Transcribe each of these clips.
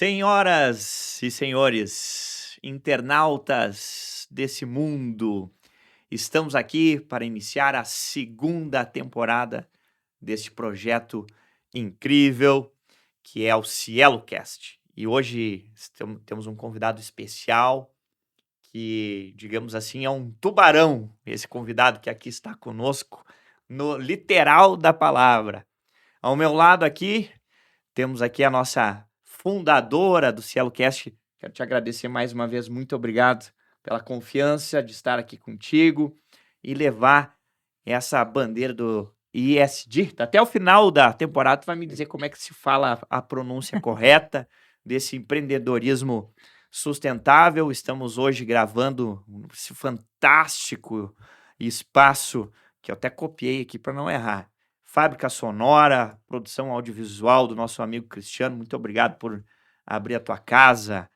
Senhoras e senhores, internautas desse mundo, estamos aqui para iniciar a segunda temporada deste projeto incrível que é o CieloCast. E hoje temos um convidado especial que, digamos assim, é um tubarão, esse convidado que aqui está conosco, no literal da palavra. Ao meu lado aqui, temos aqui a nossa fundadora do CieloCast. Quero te agradecer mais uma vez, muito obrigado pela confiança de estar aqui contigo e levar essa bandeira do ESG. Até o final da temporada tu vai me dizer como é que se fala a pronúncia correta desse empreendedorismo sustentável. Estamos hoje gravando esse fantástico espaço que eu até copiei aqui para não errar. Fábrica Sonora, produção audiovisual do nosso amigo Cristiano. Muito obrigado por abrir a tua casa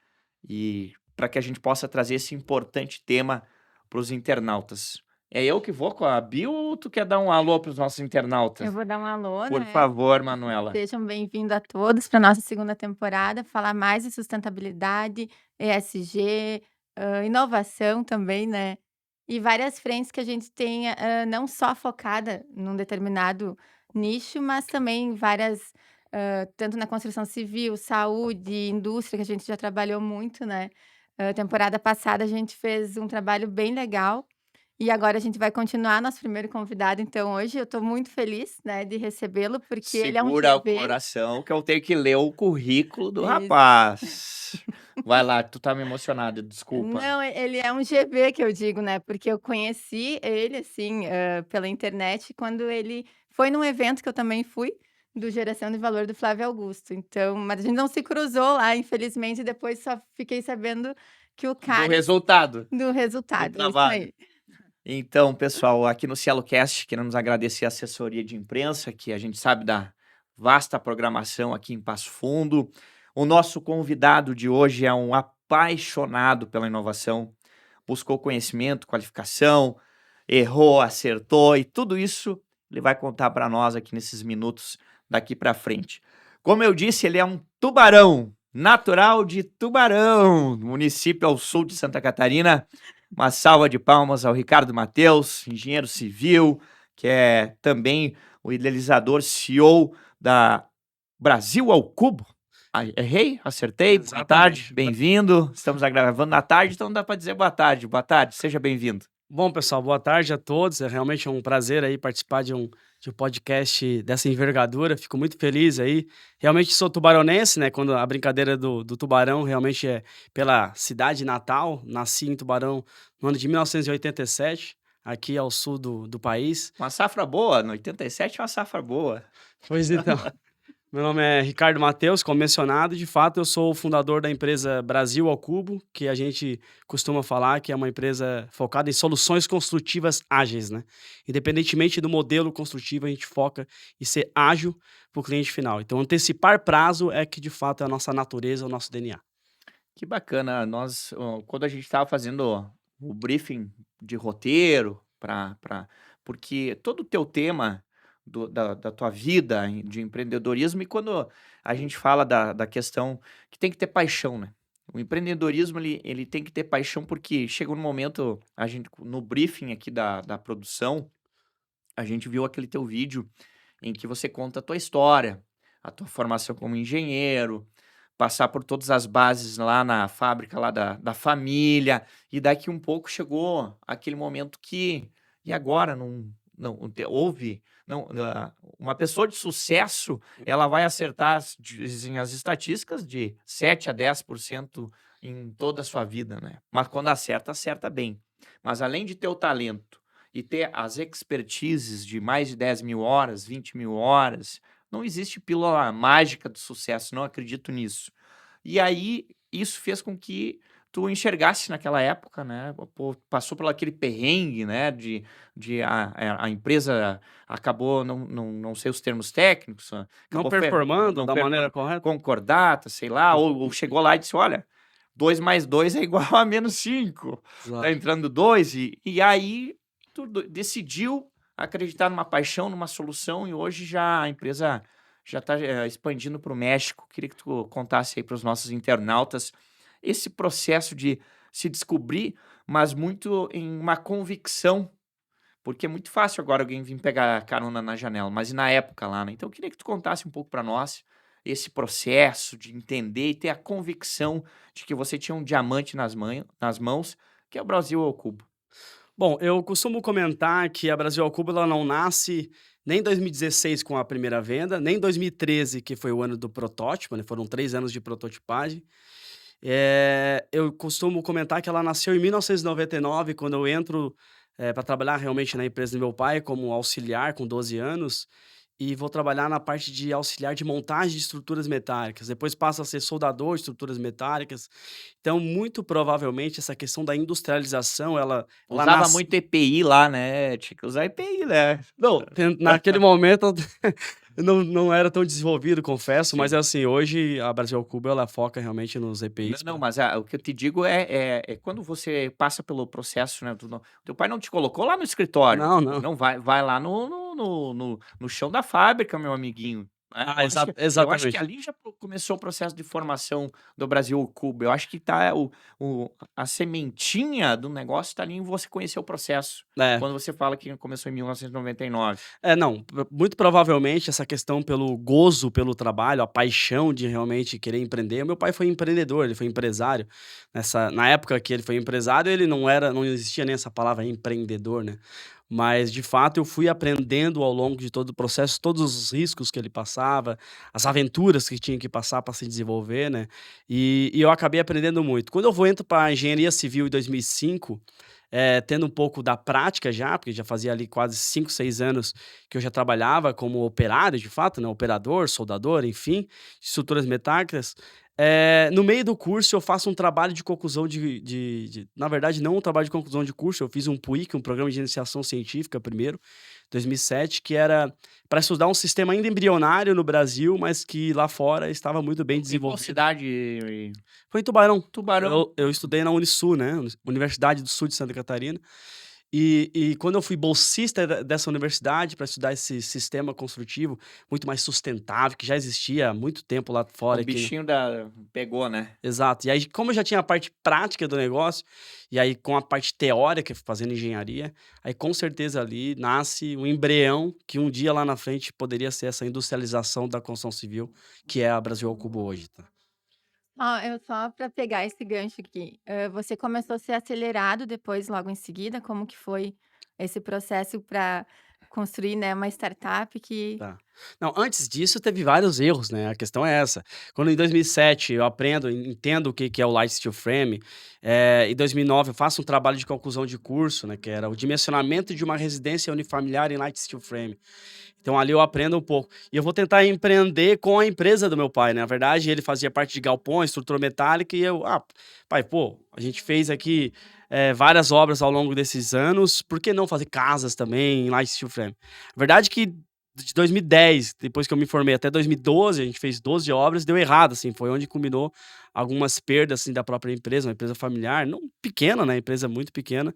e para que a gente possa trazer esse importante tema para os internautas. É eu que vou com a Bio ou tu quer dar um alô para os nossos internautas? Eu vou dar um alô, Por né? favor, Manuela. Sejam bem-vindos a todos para a nossa segunda temporada, falar mais de sustentabilidade, ESG, inovação também, né? E várias frentes que a gente tem, não só focada num determinado nicho, mas também várias, tanto na construção civil, saúde, indústria, que a gente já trabalhou muito, né? Temporada passada a gente fez um trabalho bem legal. E agora a gente vai continuar nosso primeiro convidado, então hoje eu estou muito feliz, né, de recebê-lo, porque ele é um Segura o GV. coração que eu tenho que ler o currículo do Isso. rapaz. Vai lá, tu tá me emocionada, desculpa. Não, ele é um GV que eu digo, né, porque eu conheci ele, assim, pela internet, quando ele foi num evento que eu também fui, do Geração de Valor do Flávio Augusto. Então, mas a gente não se cruzou lá, infelizmente, e depois só fiquei sabendo que o Do cara... resultado. Do resultado, Do isso trabalho. aí. Então, pessoal, aqui no CieloCast, queremos agradecer a assessoria de imprensa, que a gente sabe da vasta programação aqui em Passo Fundo. O nosso convidado de hoje é um apaixonado pela inovação, buscou conhecimento, qualificação, errou, acertou, e tudo isso ele vai contar para nós aqui nesses minutos daqui para frente. Como eu disse, ele é um tubarão, natural de Tubarão, município ao sul de Santa Catarina. Uma salva de palmas ao Ricardo Mateus, engenheiro civil, que é também o idealizador CEO da Brasil ao Cubo. Errei? Acertei? Boa Exatamente. tarde, bem-vindo. Estamos gravando na tarde, então dá para dizer boa tarde. Boa tarde, seja bem-vindo. Bom, pessoal, boa tarde a todos. É realmente um prazer aí participar de um podcast dessa envergadura. Fico muito feliz aí. Realmente sou tubaronense, né? Quando a brincadeira do tubarão realmente é pela cidade natal. Nasci em Tubarão no ano de 1987, aqui ao sul do país. Uma safra boa, no 87 é uma safra boa. Pois então. Meu nome é Ricardo Mateus, como mencionado. De fato, eu sou o fundador da empresa Brasil ao Cubo, que a gente costuma falar que é uma empresa focada em soluções construtivas ágeis, né? Independentemente do modelo construtivo, a gente foca em ser ágil para o cliente final. Então, antecipar prazo é que, de fato, é a nossa natureza, o nosso DNA. Que bacana. Nós, quando a gente estava fazendo o briefing de roteiro, porque todo o teu tema da tua vida de empreendedorismo, e quando a gente fala da questão que tem que ter paixão, né? O empreendedorismo, ele tem que ter paixão, porque chega um momento, no briefing aqui da produção, a gente viu aquele teu vídeo em que você conta a tua história, a tua formação como engenheiro, passar por todas as bases lá na fábrica lá da família, e daqui um pouco chegou aquele momento que, e agora, uma pessoa de sucesso, ela vai acertar, dizem as estatísticas, de 7 a 10% em toda a sua vida, né? Mas quando acerta, acerta bem. Mas além de ter o talento e ter as expertises de mais de 10 mil horas, 20 mil horas, não existe pílula mágica do sucesso, não acredito nisso. E aí, isso fez com que tu enxergasse naquela época, né? Pô, passou por aquele perrengue, né? A empresa acabou, não sei os termos técnicos, Não acabou performando não da maneira performando, correta. concordata, sei lá, ou chegou lá e disse: olha, 2 mais 2 é igual a menos 5. Tá Exato. entrando 2, e aí tu decidiu acreditar numa paixão, numa solução, e hoje já a empresa já está expandindo para o México. Queria que tu contasse aí para os nossos internautas esse processo de se descobrir, mas muito em uma convicção, porque é muito fácil agora alguém vir pegar carona na janela, mas e na época lá, né? Então eu queria que tu contasse um pouco para nós esse processo de entender e ter a convicção de que você tinha um diamante nas mãos, que é o Brasil ao cubo. Bom, eu costumo comentar que a Brasil ao Cubo ela não nasce nem em 2016 com a primeira venda, nem em 2013, que foi o ano do protótipo, né? Foram 3 anos de prototipagem. Eu costumo comentar que ela nasceu em 1999, quando eu entro para trabalhar realmente na empresa do meu pai como auxiliar com 12 anos, e vou trabalhar na parte de auxiliar de montagem de estruturas metálicas. Depois passo a ser soldador de estruturas metálicas. Então, muito provavelmente, essa questão da industrialização, ela Usava nasce. muito EPI lá, né? Tinha que usar EPI, né? Não, naquele momento não era tão desenvolvido, confesso, mas Sim. é assim, hoje a Brasil ao Cubo ela foca realmente nos EPIs. Não, mas o que eu te digo é quando você passa pelo processo, né? Teu pai não te colocou lá no escritório. Não, não. Não, vai lá no chão da fábrica, meu amiguinho. Né? Ah, Eu acho que exatamente. ali já começou o processo de formação do Brasil ao Cubo. Eu acho que tá a sementinha do negócio está ali em você conhecer o processo. É. Quando você fala que começou em 1999. Não, muito provavelmente essa questão pelo gozo pelo trabalho, a paixão de realmente querer empreender. O meu pai foi empreendedor, ele foi empresário. Na época que ele foi empresário, ele não existia nem essa palavra empreendedor, né? Mas de fato eu fui aprendendo ao longo de todo o processo, todos os riscos que ele passava, as aventuras que tinha que passar para se desenvolver, né? E eu acabei aprendendo muito. Quando entro para a engenharia civil em 2005, tendo um pouco da prática já, porque já fazia ali quase 5, 6 anos que eu já trabalhava como operário, de fato, né, operador, soldador, enfim, de estruturas metálicas. No meio do curso eu faço um trabalho de conclusão na verdade não um trabalho de conclusão de curso, eu fiz um PUIC, um programa de iniciação científica primeiro, 2007, que era para estudar um sistema ainda embrionário no Brasil, mas que lá fora estava muito bem Em qual desenvolvido. cidade? Foi em Tubarão. Tubarão. Eu estudei na Unisul, né, Universidade do Sul de Santa Catarina, e quando eu fui bolsista dessa universidade para estudar esse sistema construtivo muito mais sustentável, que já existia há muito tempo lá O fora e que. bichinho pegou, né? Exato. E aí, como eu já tinha a parte prática do negócio, e aí com a parte teórica, fazendo engenharia, aí com certeza ali nasce um embrião que um dia lá na frente poderia ser essa industrialização da construção civil, que é a Brasil ao Cubo hoje, tá? Eu só para pegar esse gancho aqui, você começou a ser acelerado depois, logo em seguida, como que foi esse processo para construir, né, uma startup que Tá. Não, antes disso teve vários erros, né, a questão é essa. Quando em 2007 eu entendo o que é o Light Steel Frame, em 2009 eu faço um trabalho de conclusão de curso, né, que era o dimensionamento de uma residência unifamiliar em Light Steel Frame. Então ali eu aprendo um pouco. E eu vou tentar empreender com a empresa do meu pai, né, na verdade ele fazia parte de galpões, estrutura metálica e pai, pô, a gente fez aqui, várias obras ao longo desses anos, por que não fazer casas também em Light Steel Frame? A verdade que de 2010, depois que eu me formei, até 2012, a gente fez 12 obras, deu errado, assim, foi onde culminou algumas perdas, assim, da própria empresa, uma empresa familiar, não pequena, né, empresa muito pequena,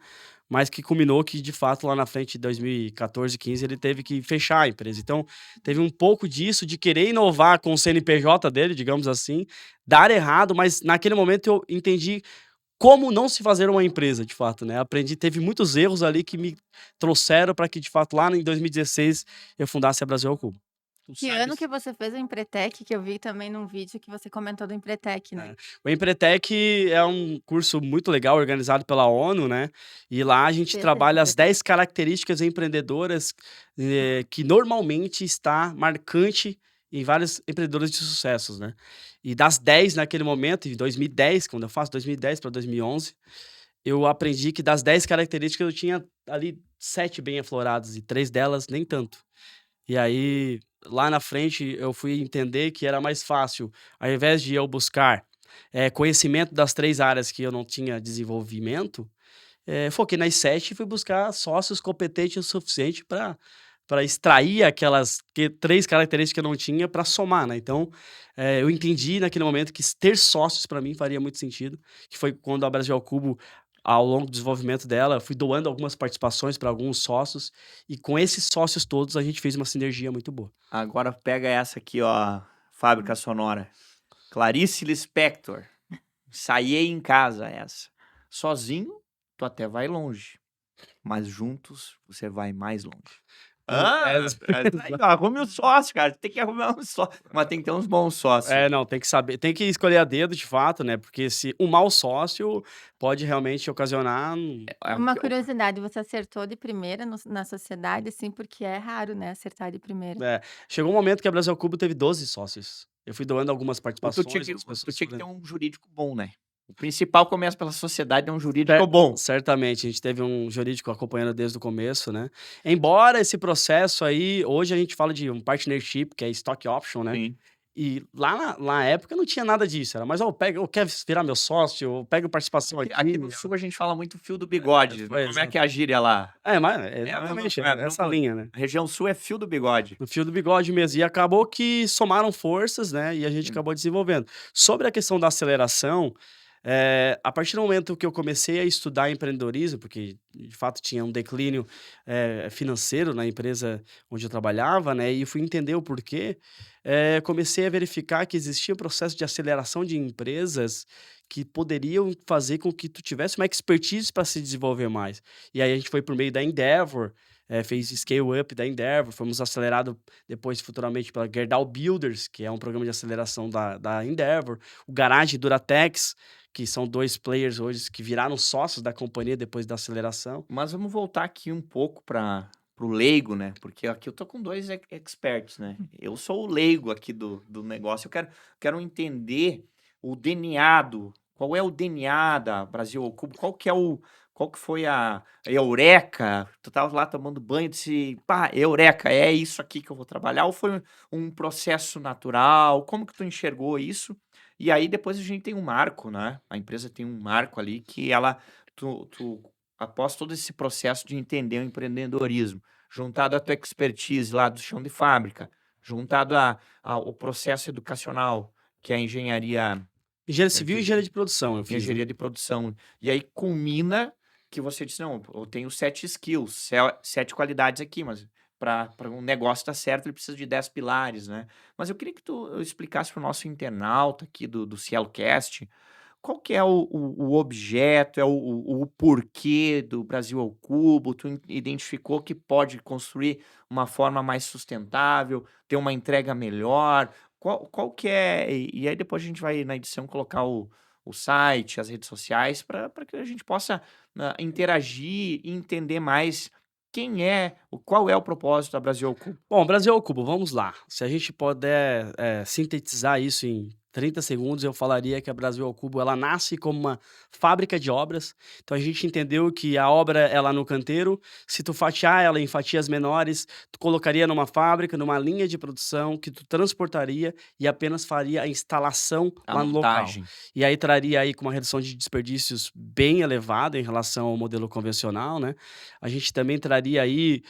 mas que culminou que, de fato, lá na frente, de 2014, 15, ele teve que fechar a empresa. Então, teve um pouco disso, de querer inovar com o CNPJ dele, digamos assim, dar errado, mas naquele momento eu entendi como não se fazer uma empresa, de fato, né, aprendi teve muitos erros ali que me trouxeram para que, de fato, lá em 2016, eu fundasse a Brasil ao Cubo. Tu que ano sabes que você fez o Empretec, que eu vi também num vídeo que você comentou do Empretec, né? O Empretec é um curso muito legal, organizado pela ONU, né, e lá a gente Fez esse trabalha as Empretec. 10 características empreendedoras, que normalmente está marcante em vários empreendedores de sucessos, né. E das 10 naquele momento, em 2010, quando eu faço 2010 para 2011, eu aprendi que das 10 características eu tinha ali 7 bem afloradas e 3 delas nem tanto. E aí, lá na frente, eu fui entender que era mais fácil, ao invés de eu buscar conhecimento das 3 áreas que eu não tinha desenvolvimento, foquei nas 7 e fui buscar sócios competentes o suficiente para extrair aquelas 3 características que eu não tinha para somar, né. Então, eu entendi naquele momento que ter sócios para mim faria muito sentido, que foi quando a Brasil ao Cubo, ao longo do desenvolvimento dela, eu fui doando algumas participações para alguns sócios, e com esses sócios todos a gente fez uma sinergia muito boa. Agora pega essa aqui, ó, Fábrica Sonora. Clarice Lispector. Ensaiei em casa essa. Sozinho, tu até vai longe. Mas juntos, você vai mais longe. Arrume um sócio, cara. Tem que arrumar um sócio. Mas tem que ter uns bons sócios. Não, tem que saber, tem que escolher a dedo de fato, né? Porque se um mau sócio pode realmente ocasionar. Uma curiosidade, você acertou de primeira na sociedade, assim, porque é raro, né, acertar de primeira. Chegou um momento que a Brasil ao Cubo teve 12 sócios. Eu fui doando algumas Tu participações. tinha que, as pessoas tu tinha que foram- ter um jurídico bom, né? O principal começa pela sociedade, é um jurídico bom. Certamente, a gente teve um jurídico acompanhando desde o começo, né? Embora esse processo aí, hoje a gente fala de um partnership, que é stock option, né? Sim. E lá na época não tinha nada disso. Era mais, eu quero virar meu sócio, eu pego participação aqui. Aqui no Sul a gente fala muito fio do bigode. Como é exato. que é a gíria lá? Mas exatamente, essa linha, né? A região Sul é fio do bigode. No fio do bigode mesmo. E acabou que somaram forças, né? E a gente acabou desenvolvendo. Sobre a questão da aceleração, a partir do momento que eu comecei a estudar empreendedorismo, porque de fato tinha um declínio financeiro na empresa onde eu trabalhava, né? E fui entender o porquê, comecei a verificar que existia um processo de aceleração de empresas que poderiam fazer com que tu tivesse uma expertise para se desenvolver mais. E aí a gente foi por meio da Endeavor, fez scale up da Endeavor, fomos acelerados depois futuramente pela Gerdau Builders, que é um programa de aceleração da Endeavor, o Garage Duratex, que são 2 players hoje que viraram sócios da companhia depois da aceleração. Mas vamos voltar aqui um pouco para o leigo, né? Porque aqui eu tô com 2 experts, né? Eu sou o leigo aqui do negócio. Eu quero entender o DNA qual é o DNA da Brasil ao Cubo? Qual que foi a eureka? Tu tava lá tomando banho e disse, pá, eureka, é isso aqui que eu vou trabalhar? Ou foi um processo natural? Como que tu enxergou isso? E aí depois a gente tem um marco, né? A empresa tem um marco ali que tu após todo esse processo de entender o empreendedorismo, juntado à tua expertise lá do chão de fábrica, juntado ao processo educacional, que é a engenharia Engenharia civil e engenharia de produção, eu fiz. engenharia de produção. E aí culmina que você disse, não, eu tenho 7 skills, 7 qualidades aqui, mas para um negócio dar certo, ele precisa de 10 pilares, né? Mas eu queria que tu explicasse para o nosso internauta aqui do Cielcast, qual que é o objeto, o porquê do Brasil ao Cubo, tu identificou que pode construir uma forma mais sustentável, ter uma entrega melhor, qual que é, e aí depois a gente vai na edição colocar o site, as redes sociais, para que a gente possa interagir e entender mais qual é o propósito da Brasil ao Cubo. Bom, Brasil ao Cubo, vamos lá. Se a gente puder sintetizar isso em 30 segundos, eu falaria que a Brasil ao Cubo, ela nasce como uma fábrica de obras. Então a gente entendeu que a obra é lá no canteiro, se tu fatiar ela em fatias menores, tu colocaria numa fábrica, numa linha de produção, que tu transportaria e apenas faria a instalação lá no local. montagem. E aí traria aí com uma redução de desperdícios bem elevada em relação ao modelo convencional, né? A gente também traria aí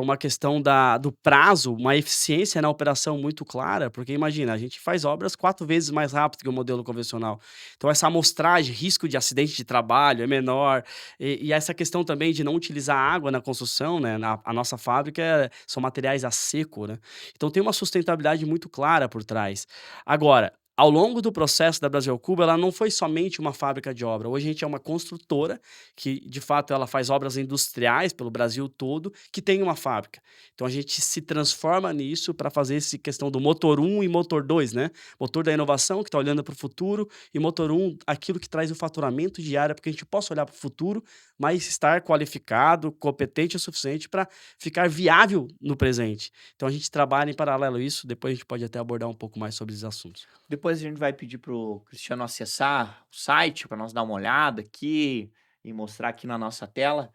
uma questão do prazo, uma eficiência na operação muito clara, porque imagina, a gente faz obras 4 vezes mais rápido que o modelo convencional. Então essa amostragem, risco de acidente de trabalho é menor, e essa questão também de não utilizar água na construção, né? A nossa fábrica são materiais a seco, né? Então tem uma sustentabilidade muito clara por trás. Agora, ao longo do processo da Brasil ao Cubo, ela não foi somente uma fábrica de obra. Hoje a gente é uma construtora que, de fato, ela faz obras industriais pelo Brasil todo, que tem uma fábrica. Então a gente se transforma nisso para fazer essa questão do motor 1 e motor 2, né? Motor da inovação, que está olhando para o futuro, e motor 1, aquilo que traz o faturamento diário, para que a gente possa olhar para o futuro, mas estar qualificado, competente o suficiente para ficar viável no presente. Então a gente trabalha em paralelo a isso, depois a gente pode até abordar um pouco mais sobre esses assuntos. Depois a gente vai pedir pro Cristiano acessar o site para nós dar uma olhada aqui e mostrar aqui na nossa tela.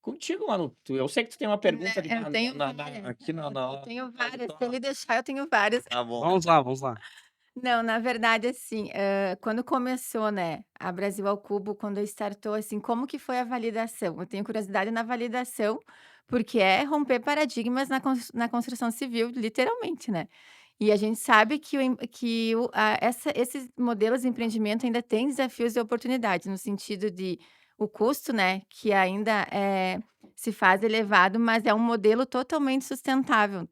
Contigo, Manu, eu sei que tu tem uma pergunta ali Eu tenho aqui na eu tenho várias, na- se ele deixar eu tenho várias. Tá bom. Vamos lá. Não, na verdade, assim, quando começou, né, a Brasil ao Cubo, quando startou, assim, como que foi a validação? Eu tenho curiosidade na validação, porque é romper paradigmas na construção civil, literalmente, né. E a gente sabe que esses modelos de empreendimento ainda têm desafios e oportunidades, no sentido de o custo, né, que ainda, se faz elevado, mas é um modelo totalmente sustentável,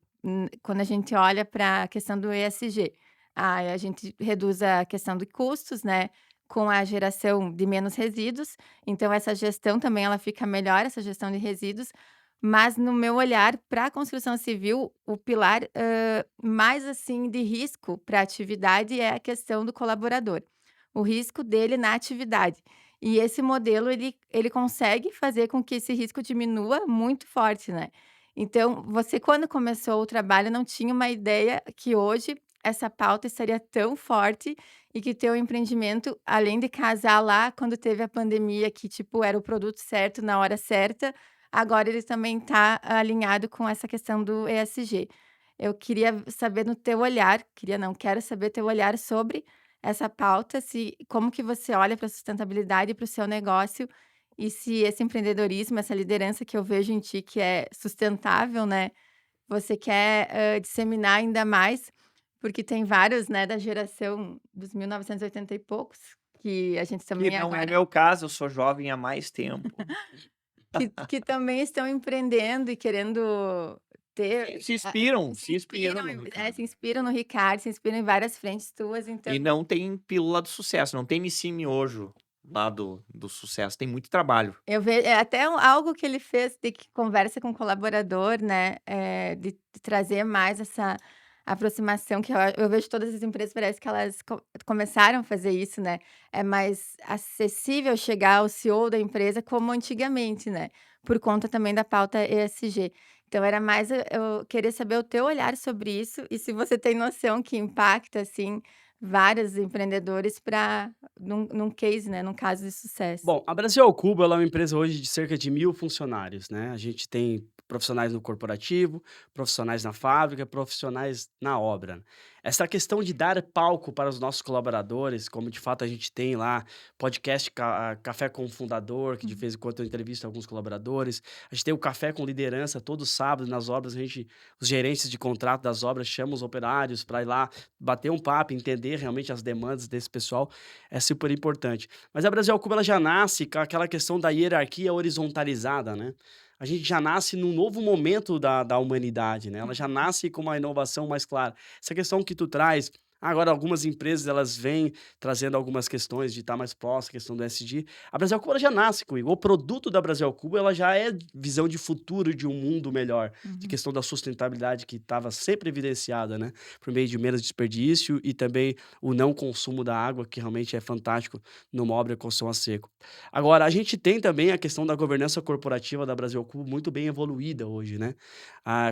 quando a gente olha para a questão do ESG. A gente reduz a questão de custos, né, com a geração de menos resíduos, então essa gestão também ela fica melhor, essa gestão de resíduos, mas no meu olhar para a construção civil, o pilar, mais, assim, de risco para a atividade é a questão do colaborador, o risco dele na atividade. E esse modelo ele consegue fazer com que esse risco diminua muito forte, né. Então, você quando começou o trabalho não tinha uma ideia que hoje essa pauta estaria tão forte e que teu empreendimento, além de casar lá quando teve a pandemia, que, tipo, era o produto certo na hora certa, agora ele também está alinhado com essa questão do ESG. Eu queria saber no teu olhar, queria não, quero saber teu olhar sobre essa pauta, se como que você olha para a sustentabilidade e para o seu negócio, e se esse empreendedorismo, essa liderança que eu vejo em ti, que é sustentável, né, você quer, disseminar ainda mais, porque tem vários, né, da geração dos 1980 e oitenta e poucos, que a gente Que também não é agora meu caso, eu sou jovem há mais tempo. que também estão empreendendo e querendo ter Se inspiram no se Ricardo. inspiram no Ricardo, se inspiram em várias frentes tuas, então E não tem pílula do sucesso, não tem Nissin Miojo lá do sucesso, tem muito trabalho. eu vejo é até algo que ele fez de que conversa com o colaborador, né, de trazer mais essa aproximação que eu vejo todas as empresas parece que elas começaram a fazer isso, né, é mais acessível chegar ao CEO da empresa como antigamente, né, por conta também da pauta ESG. Então era mais eu queria saber o teu olhar sobre isso e se você tem noção que impacta, assim, vários empreendedores para num case, né, num caso de sucesso. Bom, a Brasil ao Cubo, ela é uma empresa hoje de cerca de 1.000 funcionários, né. A gente tem profissionais no corporativo, profissionais na fábrica, profissionais na obra. Essa questão de dar palco para os nossos colaboradores, como de fato a gente tem lá podcast Café com o Fundador, que de Uhum. vez em quando eu entrevisto alguns colaboradores. A gente tem o Café com Liderança todo sábado nas obras, os gerentes de contrato das obras chamam os operários para ir lá bater um papo, entender realmente as demandas desse pessoal, é super importante. Mas a Brasil ao Cubo ela já nasce com aquela questão da hierarquia horizontalizada, né. A gente já nasce num novo momento da humanidade, né, ela já Uhum. nasce com uma inovação mais clara. Essa questão que tu traz, agora algumas empresas elas vêm trazendo algumas questões de estar mais próximo, a questão do ESG. A Brasil ao Cubo ela já nasce com isso. O produto da Brasil ao Cubo ela já é visão de futuro de um mundo melhor, de Uhum. questão da sustentabilidade que estava sempre evidenciada, né, por meio de menos desperdício e também o não consumo da água, que realmente é fantástico numa obra de construção a seco. Agora, a gente tem também a questão da governança corporativa da Brasil Cubo muito bem evoluída hoje, né?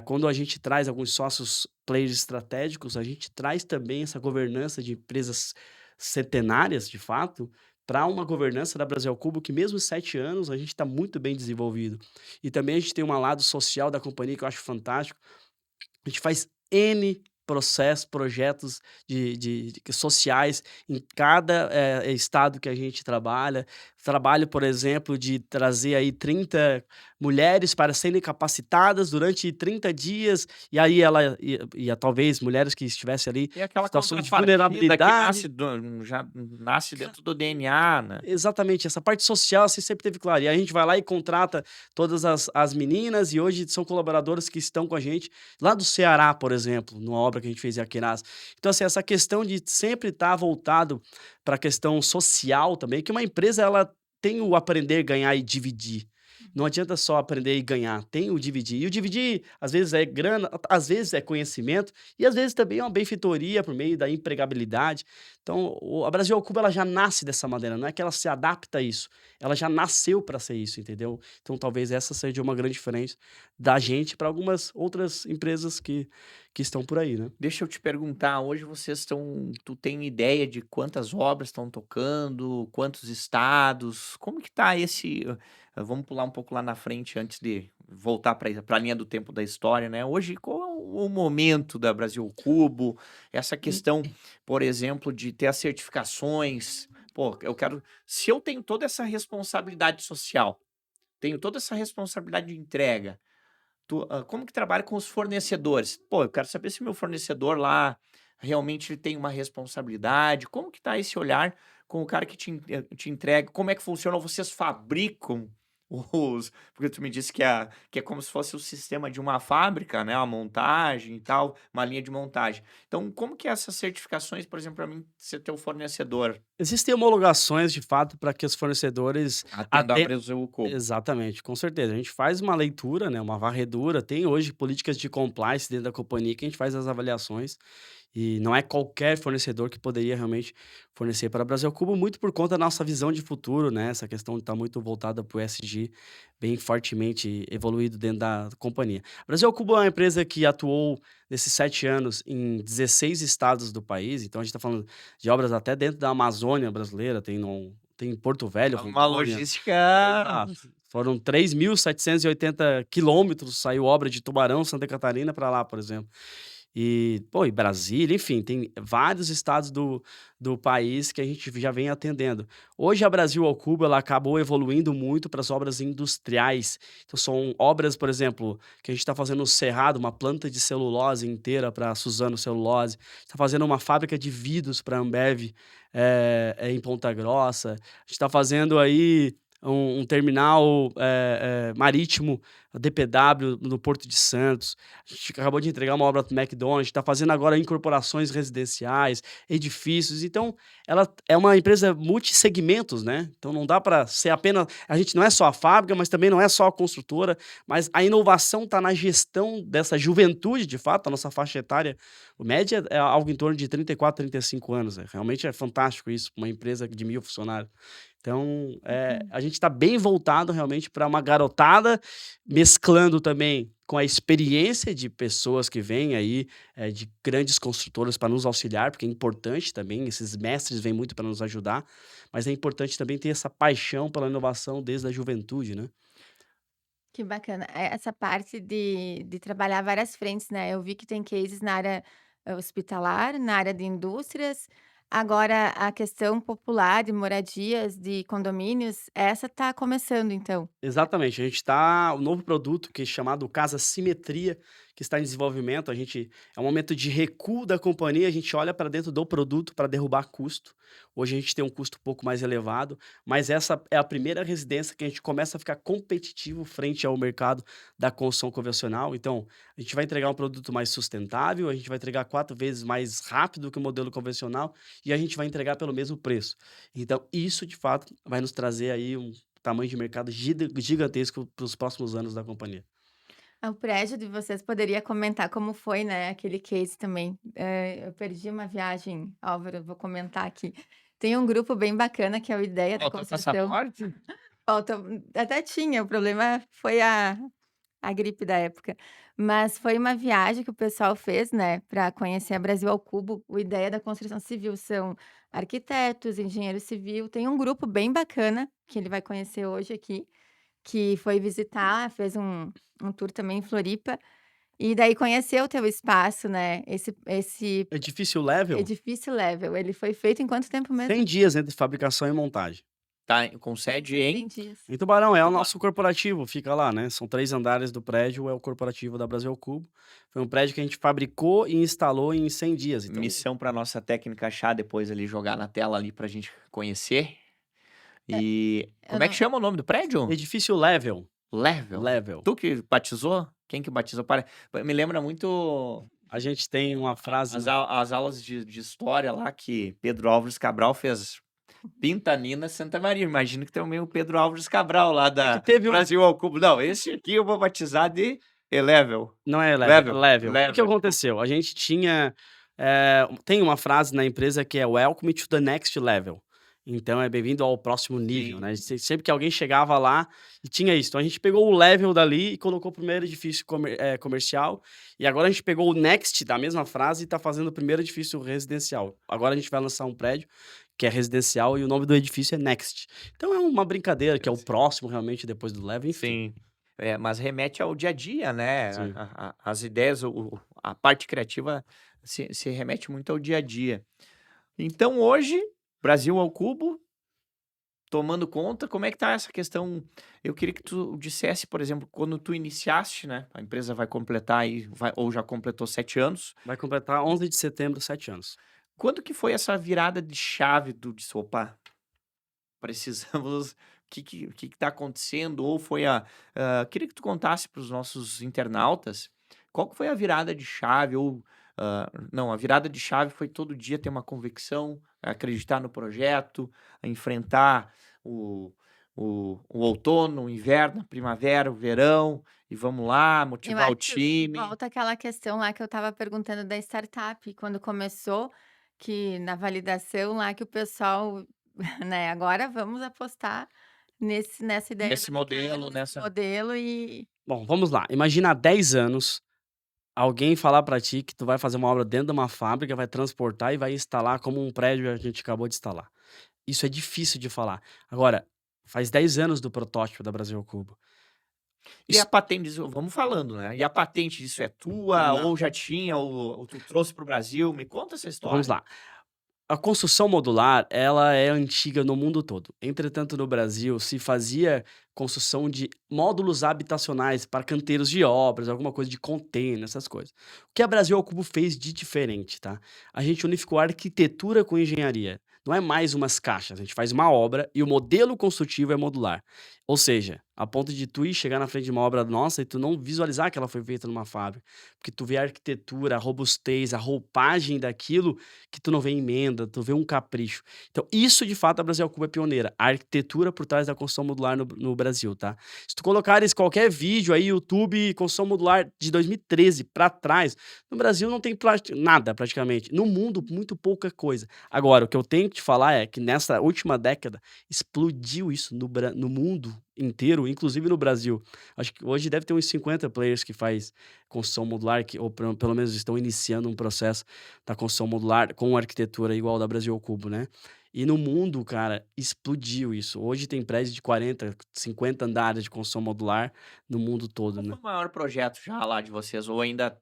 Quando a gente traz alguns sócios players estratégicos, a gente traz também essa governança de empresas centenárias, de fato, para uma governança da Brasil Cubo que mesmo em 7 anos a gente está muito bem desenvolvido. E também a gente tem um lado social da companhia que eu acho fantástico. A gente faz N processos, projetos de sociais em cada, estado que a gente trabalha. Trabalho, por exemplo, de trazer aí 30 mulheres para serem capacitadas durante 30 dias, e aí ela talvez mulheres que estivessem ali Tem em aquela situações de contrapartida que vulnerabilidade. já nasce dentro do DNA, né. Exatamente, essa parte social, assim, sempre teve claro. E a gente vai lá e contrata todas as meninas, e hoje são colaboradoras que estão com a gente, lá do Ceará, por exemplo, numa obra que a gente fez em Aquiraz. Então, assim, essa questão de sempre estar voltado para a questão social também, que uma empresa, ela tem o aprender, ganhar e dividir. Não adianta só aprender e ganhar, tem o dividir. E o dividir, às vezes, é grana, às vezes é conhecimento, e às vezes também é uma benfeitoria por meio da empregabilidade. Então, a Brasil ao Cubo ela já nasce dessa maneira, não é que ela se adapta a isso, ela já nasceu para ser isso, entendeu? Então, talvez essa seja uma grande diferença da gente para algumas outras empresas que estão por aí, né? Deixa eu te perguntar, hoje tu tem ideia de quantas obras estão tocando, quantos estados, como que tá vamos pular um pouco lá na frente antes de voltar para a linha do tempo da história, né. Hoje qual é o momento da Brasil Cubo, essa questão, por exemplo, de ter as certificações. Pô, se eu tenho toda essa responsabilidade social, tenho toda essa responsabilidade de entrega, como que trabalha com os fornecedores? Pô, eu quero saber se meu fornecedor lá realmente ele tem uma responsabilidade. Como que tá esse olhar com o cara que te entrega? Como é que funciona? Vocês fabricam porque tu me disse que é como se fosse o sistema de uma fábrica, né? A montagem e tal, uma linha de montagem. Então, como que é essas certificações, por exemplo, para mim ser teu fornecedor? Existem homologações, de fato, para que os fornecedores Atendo a aten Brasil Cubo. exatamente, com certeza. A gente faz uma leitura, né, uma varredura, tem hoje políticas de compliance dentro da companhia que a gente faz as avaliações, e não é qualquer fornecedor que poderia realmente fornecer para a Brasil Cubo, muito por conta da nossa visão de futuro, né, essa questão está muito voltada para o ESG, bem fortemente evoluído dentro da companhia. A Brasil Cubo é uma empresa que atuou nesses 7 anos em 16 estados do país, então a gente está falando de obras até dentro da Amazônia brasileira, tem em Porto Velho, Uma Rondônia. logística. Exato. Foram 3.780 quilômetros, saiu obra de Tubarão, Santa Catarina para lá, por exemplo. E, pô, e Brasília, enfim, tem vários estados do país que a gente já vem atendendo. Hoje a Brasil ao Cubo, ela acabou evoluindo muito para as obras industriais. Então são obras, por exemplo, que a gente está fazendo no Cerrado, uma planta de celulose inteira para Suzano Celulose. Está fazendo uma fábrica de vidros para Ambev em Ponta Grossa. A gente está fazendo aí um terminal marítimo, a DPW, no Porto de Santos. A gente acabou de entregar uma obra do McDonald's, está fazendo agora incorporações residenciais, edifícios. Então, ela é uma empresa multissegmentos, né? Então, não dá para ser apenas... A gente não é só a fábrica, mas também não é só a construtora, mas a inovação está na gestão dessa juventude, de fato, a nossa faixa etária. O média é algo em torno de 34, 35 anos. Realmente é fantástico isso, uma empresa de 1.000 funcionários. Então, a gente está bem voltado realmente para uma garotada, mesclando também com a experiência de pessoas que vêm aí, de grandes construtoras para nos auxiliar, porque é importante também, esses mestres vêm muito para nos ajudar, mas é importante também ter essa paixão pela inovação desde a juventude, né? Que bacana. Essa parte de trabalhar várias frentes, né? Eu vi que tem cases na área hospitalar, na área de indústrias. Agora, a questão popular de moradias, de condomínios, essa está começando, então. Exatamente, a gente está o novo produto que é chamado Casa Simetria, que está em desenvolvimento, é um momento de recuo da companhia, a gente olha para dentro do produto para derrubar custo. Hoje a gente tem um custo um pouco mais elevado, mas essa é a primeira residência que a gente começa a ficar competitivo frente ao mercado da construção convencional. Então, a gente vai entregar um produto mais sustentável, a gente vai entregar 4 vezes mais rápido que o modelo convencional e a gente vai entregar pelo mesmo preço. Então, isso de fato vai nos trazer aí um tamanho de mercado gigantesco para os próximos anos da companhia. O prédio de vocês poderia comentar como foi, né, aquele case também. Eu perdi uma viagem, Álvaro, vou comentar aqui. Tem um grupo bem bacana que é o Ideia da Falta Construção. passaporte? Falta, até tinha, o problema foi a gripe da época. Mas foi uma viagem que o pessoal fez, né, para conhecer a Brasil ao Cubo. O Ideia da Construção Civil são arquitetos, engenheiro civil. Tem um grupo bem bacana que ele vai conhecer hoje aqui, que foi visitar, fez um tour também em Floripa. E daí conheceu o teu espaço, né? Esse Edifício Level, edifício Level. Ele foi feito em quanto tempo 100 mesmo? dias entre fabricação e montagem. Tá com sede em 100 dias. Em Tubarão, é o nosso corporativo, fica lá, né? São 3 andares do prédio, é o corporativo da Brasil Cubo. Foi um prédio que a gente fabricou e instalou em 100 dias. Então, missão para nossa técnica achar depois ali, jogar na tela ali pra gente conhecer. E como é que não- chama o nome do prédio? edifício Level. Level. Level. Tu que batizou? Quem que batizou? Me lembra muito A gente tem uma frase. as aulas de história lá que Pedro Álvares Cabral fez. Pintanina Santa Maria. Imagino que também o Pedro Álvares Cabral lá da teve um- Brasil ao Cubo. Não, esse aqui eu vou batizar de Elevel. Não é Level. Level. O que Level. aconteceu? A gente tinha. Tem uma frase na empresa que é Welcome to the next level. Então é bem-vindo ao próximo nível, Sim. né? Sempre que alguém chegava lá e tinha isso. Então a gente pegou o level dali e colocou o primeiro edifício comercial. E agora a gente pegou o next da mesma frase e está fazendo o primeiro edifício residencial. Agora a gente vai lançar um prédio que é residencial e o nome do edifício é Next. Então é uma brincadeira que é o próximo realmente depois do level, enfim. Sim. Mas remete ao dia a dia, né? Sim. As ideias, a parte criativa se remete muito ao dia a dia. Então, hoje, Brasil ao cubo, tomando conta, como é que tá essa questão? Eu queria que tu dissesse, por exemplo, quando tu iniciaste, né? A empresa vai completar aí, ou já completou 7 anos. Vai completar 11 de setembro, 7 anos. Quando que foi essa virada de chave do disse, opa, precisamos, o que tá acontecendo? Ou foi queria que tu contasse para os nossos internautas qual que foi a virada de chave, ou não, a virada de chave foi todo dia ter uma convicção, acreditar no projeto, enfrentar o outono, o inverno, a primavera, o verão, e vamos lá, Eu motivar o acho que time. volta àquela questão lá que eu estava perguntando da startup, quando começou, que na validação lá que o pessoal, né, agora vamos apostar nessa ideia do Nesse modelo, Ricardo, nesse nessa. modelo e Bom, vamos lá. Imagina há 10 anos alguém falar pra ti que tu vai fazer uma obra dentro de uma fábrica, vai transportar e vai instalar como um prédio que a gente acabou de instalar. Isso é difícil de falar. Agora, faz 10 anos do protótipo da Brasil ao Cubo. E a Isso patente disso, vamos falando, né? E a patente disso é tua, Não. ou já tinha, ou tu trouxe para o Brasil? Me conta essa Vamos história. lá. A construção modular, ela é antiga no mundo todo. Entretanto, no Brasil, se fazia construção de módulos habitacionais para canteiros de obras, alguma coisa de container, essas coisas. O que a Brasil ao Cubo fez de diferente, tá? A gente unificou a arquitetura com engenharia. Não é mais umas caixas, a gente faz uma obra e o modelo construtivo é modular. Ou seja, a ponto de tu ir chegar na frente de uma obra nossa e tu não visualizar que ela foi feita numa fábrica. Porque tu vê a arquitetura, a robustez, a roupagem daquilo que tu não vê emenda, tu vê um capricho. Então, isso de fato a Brasil ao Cubo é pioneira. A arquitetura por trás da construção modular no Brasil, tá? Se tu colocares qualquer vídeo aí, YouTube, construção modular de 2013 pra trás, no Brasil não tem nada praticamente. No mundo, muito pouca coisa. Agora, o que eu tenho que te falar é que nessa última década explodiu isso no mundo inteiro, inclusive no Brasil. Acho que hoje deve ter uns 50 players que faz construção modular, ou pelo menos estão iniciando um processo da construção modular com arquitetura igual ao da Brasil ao Cubo, né? E no mundo, cara, explodiu isso. Hoje tem prédios de 40, 50 andares de construção modular no mundo todo, Qual né? foi o maior projeto já lá de vocês? Ou ainda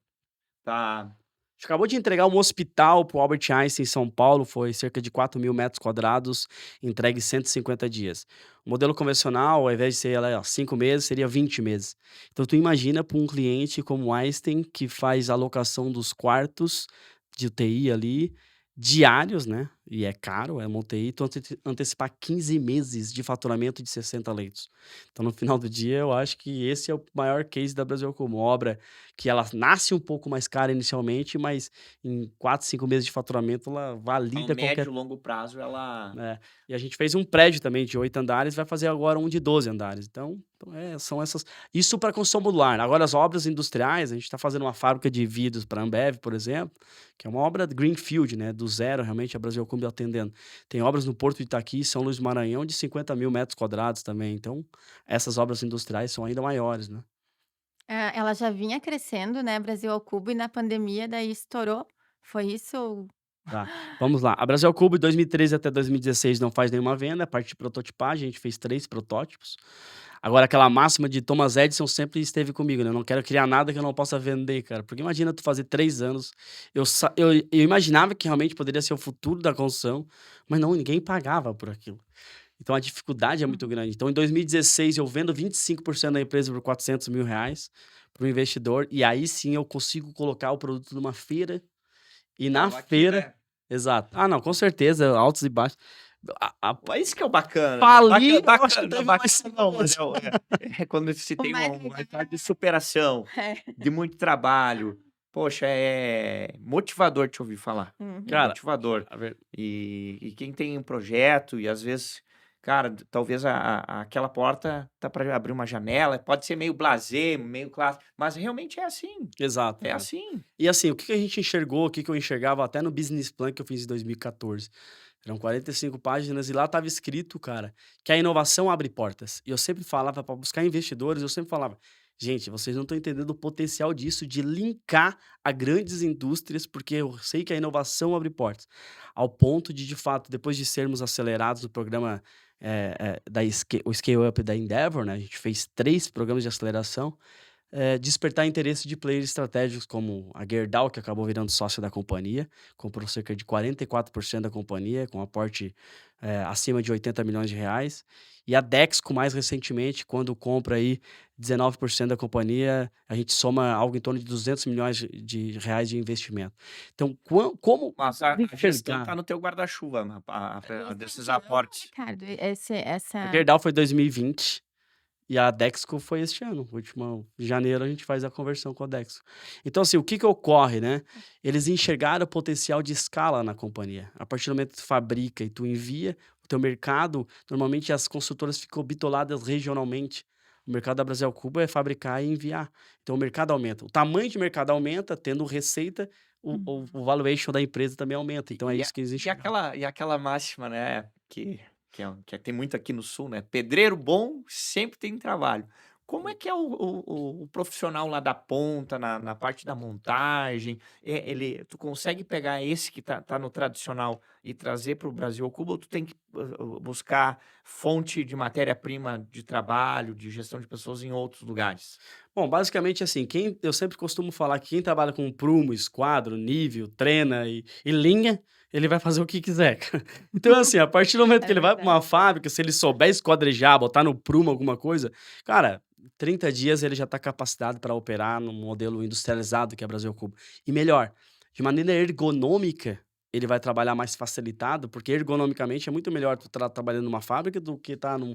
tá. A gente acabou de entregar um hospital pro Albert Einstein em São Paulo, foi cerca de 4.000 metros quadrados, entregue em 150 dias. O modelo convencional, ao invés de ser 5 meses, seria 20 meses. Então, tu imagina para um cliente como o Einstein, que faz a alocação dos quartos de UTI ali, diários, né? E é caro, é uma UTI, tu antecipar 15 meses de faturamento de 60 leitos. Então, no final do dia, eu acho que esse é o maior case da Brasil como obra, que ela nasce um pouco mais cara inicialmente, mas em 4, 5 meses de faturamento ela A um valida qualquer. médio e longo prazo, ela. É. E a gente fez um prédio também de 8 andares, vai fazer agora um de 12 andares. Então, são essas. Isso para construção modular. Agora, as obras industriais, a gente está fazendo uma fábrica de vidros para a Ambev, por exemplo, que é uma obra de Greenfield, né? Do zero, realmente, a Brasil ao Cubo atendendo. Tem obras no Porto de Itaqui, São Luís do Maranhão, de 50.000 metros quadrados também. Então, essas obras industriais são ainda maiores, né? ela já vinha crescendo, né, Brasil ao Cubo, e na pandemia daí estourou. Foi isso? Tá, vamos lá. A Brasil ao Cubo, de 2013 até 2016, não faz nenhuma venda. A parte de prototipagem, a gente fez 3 protótipos. Agora, aquela máxima de Thomas Edison sempre esteve comigo, né? Eu não quero criar nada que eu não possa vender, cara. Porque imagina tu fazer 3 anos. Eu imaginava que realmente poderia ser o futuro da construção, mas não, ninguém pagava por aquilo. Então a dificuldade é muito grande. Então, em 2016, eu vendo 25% da empresa por R$ 400.000 para o investidor, e aí sim eu consigo colocar o produto numa feira. E na Tava aqui, feira. né? Exato. Ah, não, com certeza, altos e baixos. Isso que é o bacana. Fali, eu Bacana, acho que teve bacana não, mas mais. é quando se O tem mais uma legal história de superação, é. de muito trabalho. Poxa, é motivador te ouvir falar. Uhum. É Cara, motivador. a ver- E quem tem um projeto, e às vezes, cara, talvez aquela porta tá para abrir uma janela, pode ser meio blasé, meio clássico, mas realmente é assim. exato. É Cara. assim. E assim, o que a gente enxergou, o que eu enxergava até no business plan que eu fiz em 2014. Eram 45 páginas e lá estava escrito, cara, que a inovação abre portas. E eu sempre falava para buscar investidores, eu sempre falava, gente, vocês não estão entendendo o potencial disso, de linkar a grandes indústrias, porque eu sei que a inovação abre portas. Ao ponto de fato, depois de sermos acelerados no programa o Scale Up da Endeavor, né? A gente fez 3 programas de aceleração. despertar interesse de players estratégicos como a Gerdau, que acabou virando sócia da companhia, comprou cerca de 44% da companhia, com aporte acima de 80 milhões de reais. E a Dexco, mais recentemente, quando compra aí 19% da companhia, a gente soma algo em torno de 200 milhões de reais de investimento. Então, como Mas a gestão enxergar? está no teu guarda-chuva, desses Esse ano, aportes. Ricardo, A essa... Gerdau foi 2020 e a Dexco foi este ano. Último janeiro a gente faz a conversão com a Dexco. Então, assim, o que ocorre, né? Eles enxergaram o potencial de escala na companhia. A partir do momento que tu fabrica e tu envia, o teu mercado, normalmente as construtoras ficam bitoladas regionalmente. O mercado da Brasil Cuba é fabricar e enviar. Então o mercado aumenta. O tamanho de mercado aumenta, tendo receita, o valuation da empresa também aumenta. Então é isso que eles enxergam. E aquela máxima, né, que tem muito aqui no Sul, né? Pedreiro bom sempre tem trabalho. Como é que é o profissional lá da ponta, na parte da montagem? Tu consegue pegar esse que tá no tradicional e trazer para o Brasil ao Cubo, ou tu tem que buscar fonte de matéria-prima de trabalho, de gestão de pessoas em outros lugares? Bom, basicamente assim, eu sempre costumo falar que quem trabalha com prumo, esquadro, nível, trena e linha, ele vai fazer o que quiser, cara. Então, assim, a partir do momento É que ele vai para uma verdade. fábrica, se ele souber esquadrejar, botar no prumo alguma coisa, cara, 30 dias ele já está capacitado para operar no modelo industrializado que é a Brasil Cubo. E melhor, de maneira ergonômica, ele vai trabalhar mais facilitado, porque ergonomicamente é muito melhor tu trabalhando numa fábrica do que estar num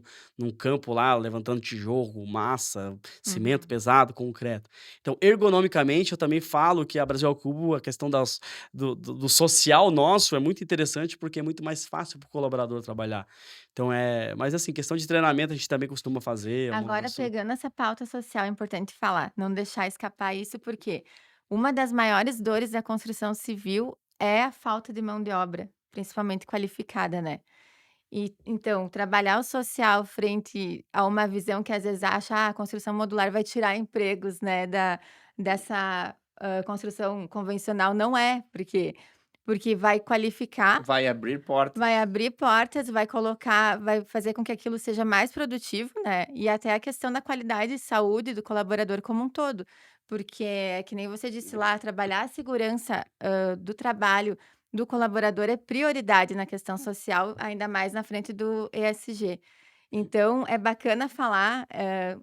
campo lá, levantando tijolo, massa, cimento Uhum. pesado, concreto. Então, ergonomicamente, eu também falo que a Brasil ao Cubo, a questão do social nosso é muito interessante, porque é muito mais fácil para o colaborador trabalhar. Então, mas assim, questão de treinamento a gente também costuma fazer. Agora, pegando essa pauta social, é importante falar, não deixar escapar isso, porque uma das maiores dores da construção civil é a falta de mão de obra, principalmente qualificada, né? E então, trabalhar o social frente a uma visão que às vezes acha, a construção modular vai tirar empregos, né, dessa construção convencional, não é, porque vai qualificar. Vai abrir portas. Vai abrir portas, vai fazer com que aquilo seja mais produtivo, né, e até a questão da qualidade e saúde do colaborador como um todo, porque é que nem você disse lá, trabalhar a segurança, do trabalho do colaborador é prioridade na questão social, ainda mais na frente do ESG. Então é bacana falar,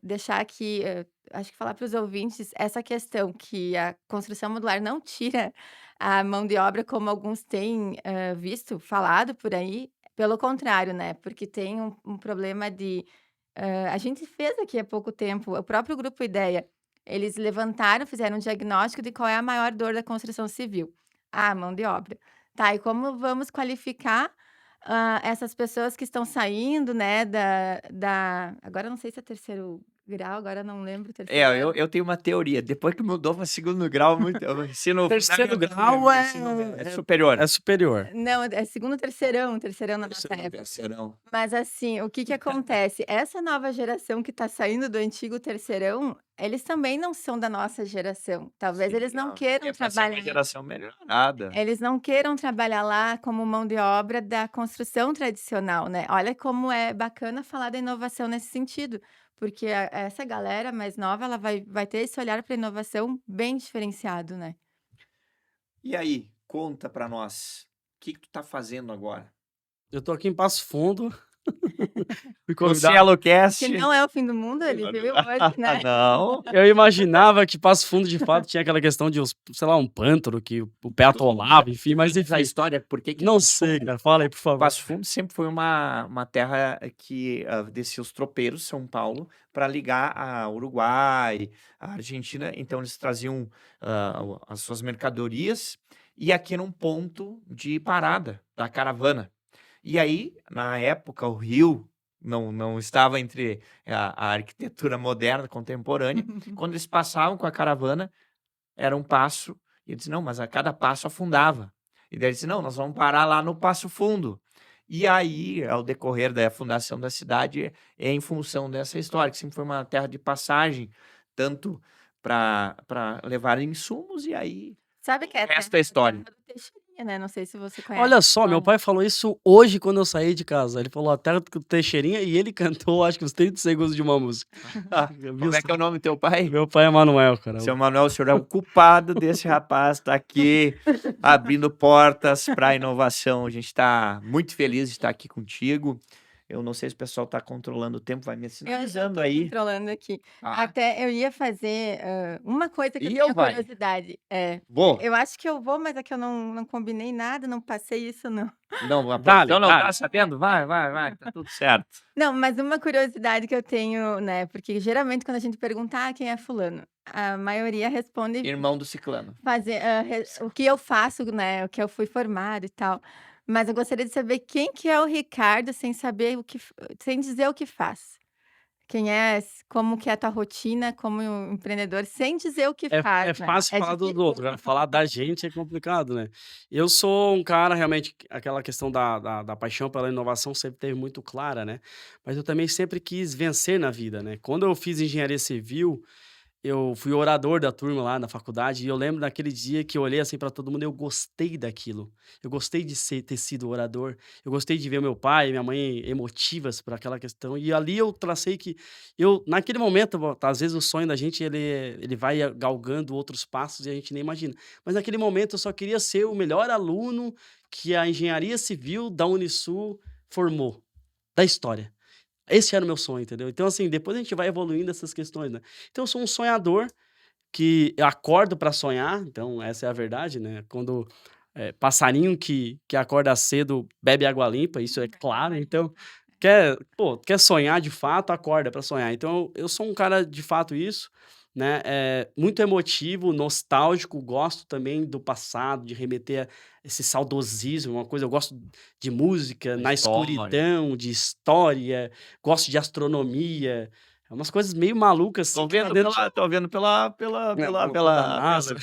deixar aqui, acho que falar para os ouvintes essa questão que a construção modular não tira a mão de obra como alguns têm, visto, falado por aí, pelo contrário, né, porque tem um problema de a gente fez aqui há pouco tempo, o próprio Grupo Ideia, eles levantaram, fizeram um diagnóstico de qual é a maior dor da construção civil: a mão de obra. Tá, e como vamos qualificar, essas pessoas que estão saindo, né, agora eu não sei se é terceiro grau, agora eu não lembro o terceiro ano. Eu tenho uma teoria. Depois que mudou para segundo grau, o ensino Terceiro fundamental, grau é superior. é superior. Não, é segundo, terceirão na nossa época. Terceirão. Mas assim, o que que acontece? Essa nova geração que está saindo do antigo terceirão, eles também não são da nossa geração. Talvez eles não queiram É para ser uma trabalhar. geração melhorada. Eles não queiram trabalhar lá como mão de obra da construção tradicional, né? Olha como é bacana falar da inovação nesse sentido, porque essa galera mais nova, ela vai ter esse olhar para inovação bem diferenciado, né? E aí, conta para nós, o que tu tá fazendo agora? Eu tô aqui em Passo Fundo. Fui O convidado. CieloCast. Que não é o fim do mundo, ele viu hoje, né? Não. Eu imaginava que Passo Fundo, de fato, tinha aquela questão de, sei lá, um pântano que o pé atolava, enfim, mas A enfim. história, por que Não sei, cara. Fala aí, por favor. Passo Fundo sempre foi uma terra que descia os tropeiros, São Paulo, para ligar a Uruguai, a Argentina. Então, eles traziam as suas mercadorias e aqui era um ponto de parada da caravana. E aí, na época, o Rio não estava entre a arquitetura moderna, contemporânea. Quando eles passavam com a caravana, era um passo, e eles disse, não, mas a cada passo afundava. E daí ele disse, não, nós vamos parar lá no Passo Fundo. E aí, ao decorrer da fundação da cidade, é em função dessa história, que sempre foi uma terra de passagem, tanto para levar insumos, e aí Sabe que é esta é a história. do Teixeirinha né? Não sei se você conhece Olha o só, meu Fulano. pai falou isso hoje quando eu saí de casa. Ele falou a terra do Teixeirinha e ele cantou, acho que uns 30 segundos de uma música. Viu Como é que é só? o nome do teu pai? Meu pai é Manuel, cara. Seu Manuel, o senhor é o culpado desse rapaz estar aqui abrindo portas para a inovação. A gente está muito feliz de estar aqui contigo. Eu não sei se o pessoal está controlando o tempo, vai me Eu sinalizando tô aí. controlando aqui. Ah, Até eu ia fazer uma coisa que eu e eu tenho vai. curiosidade. Vou. Eu acho que eu vou, mas é que eu não combinei nada, não passei isso, não. Não, a Dale, produção não dale. tá sabendo? Vai, tá tudo certo. Não, mas uma curiosidade que eu tenho, né? Porque geralmente quando a gente pergunta quem é fulano, a maioria responde Irmão do ciclano. o que eu faço, né? O que eu fui formado e tal. Mas eu gostaria de saber quem que é o Ricardo sem saber sem dizer o que faz. Quem é, como que é a tua rotina como empreendedor, sem dizer o que É faz, né? fácil É falar do difícil. outro, agora falar da gente é complicado, né? Eu sou um cara realmente, aquela questão da paixão pela inovação sempre teve muito clara, né? Mas eu também sempre quis vencer na vida, né? Quando eu fiz engenharia civil, eu fui orador da turma lá na faculdade e eu lembro daquele dia que eu olhei assim para todo mundo, eu gostei daquilo. Eu gostei de ter sido orador. Eu gostei de ver meu pai e minha mãe emotivas por aquela questão. E ali eu tracei que eu naquele momento, às vezes o sonho da gente ele vai galgando outros passos e a gente nem imagina. Mas naquele momento eu só queria ser o melhor aluno que a engenharia civil da Unisul formou da história. Esse era o meu sonho, entendeu? Então, assim, depois a gente vai evoluindo essas questões, né? Então, eu sou um sonhador que eu acordo para sonhar, então essa é a verdade, né? Quando passarinho que acorda cedo bebe água limpa, isso é claro. Então, quer sonhar de fato, acorda para sonhar. Então, eu sou um cara de fato isso, né? Muito emotivo, nostálgico, gosto também do passado, de remeter a esse saudosismo, uma coisa, eu gosto de música, Da na história. escuridão, de história, gosto de astronomia, é umas coisas meio malucas assim, Tô que tá vendo dentro tô vendo da NASA.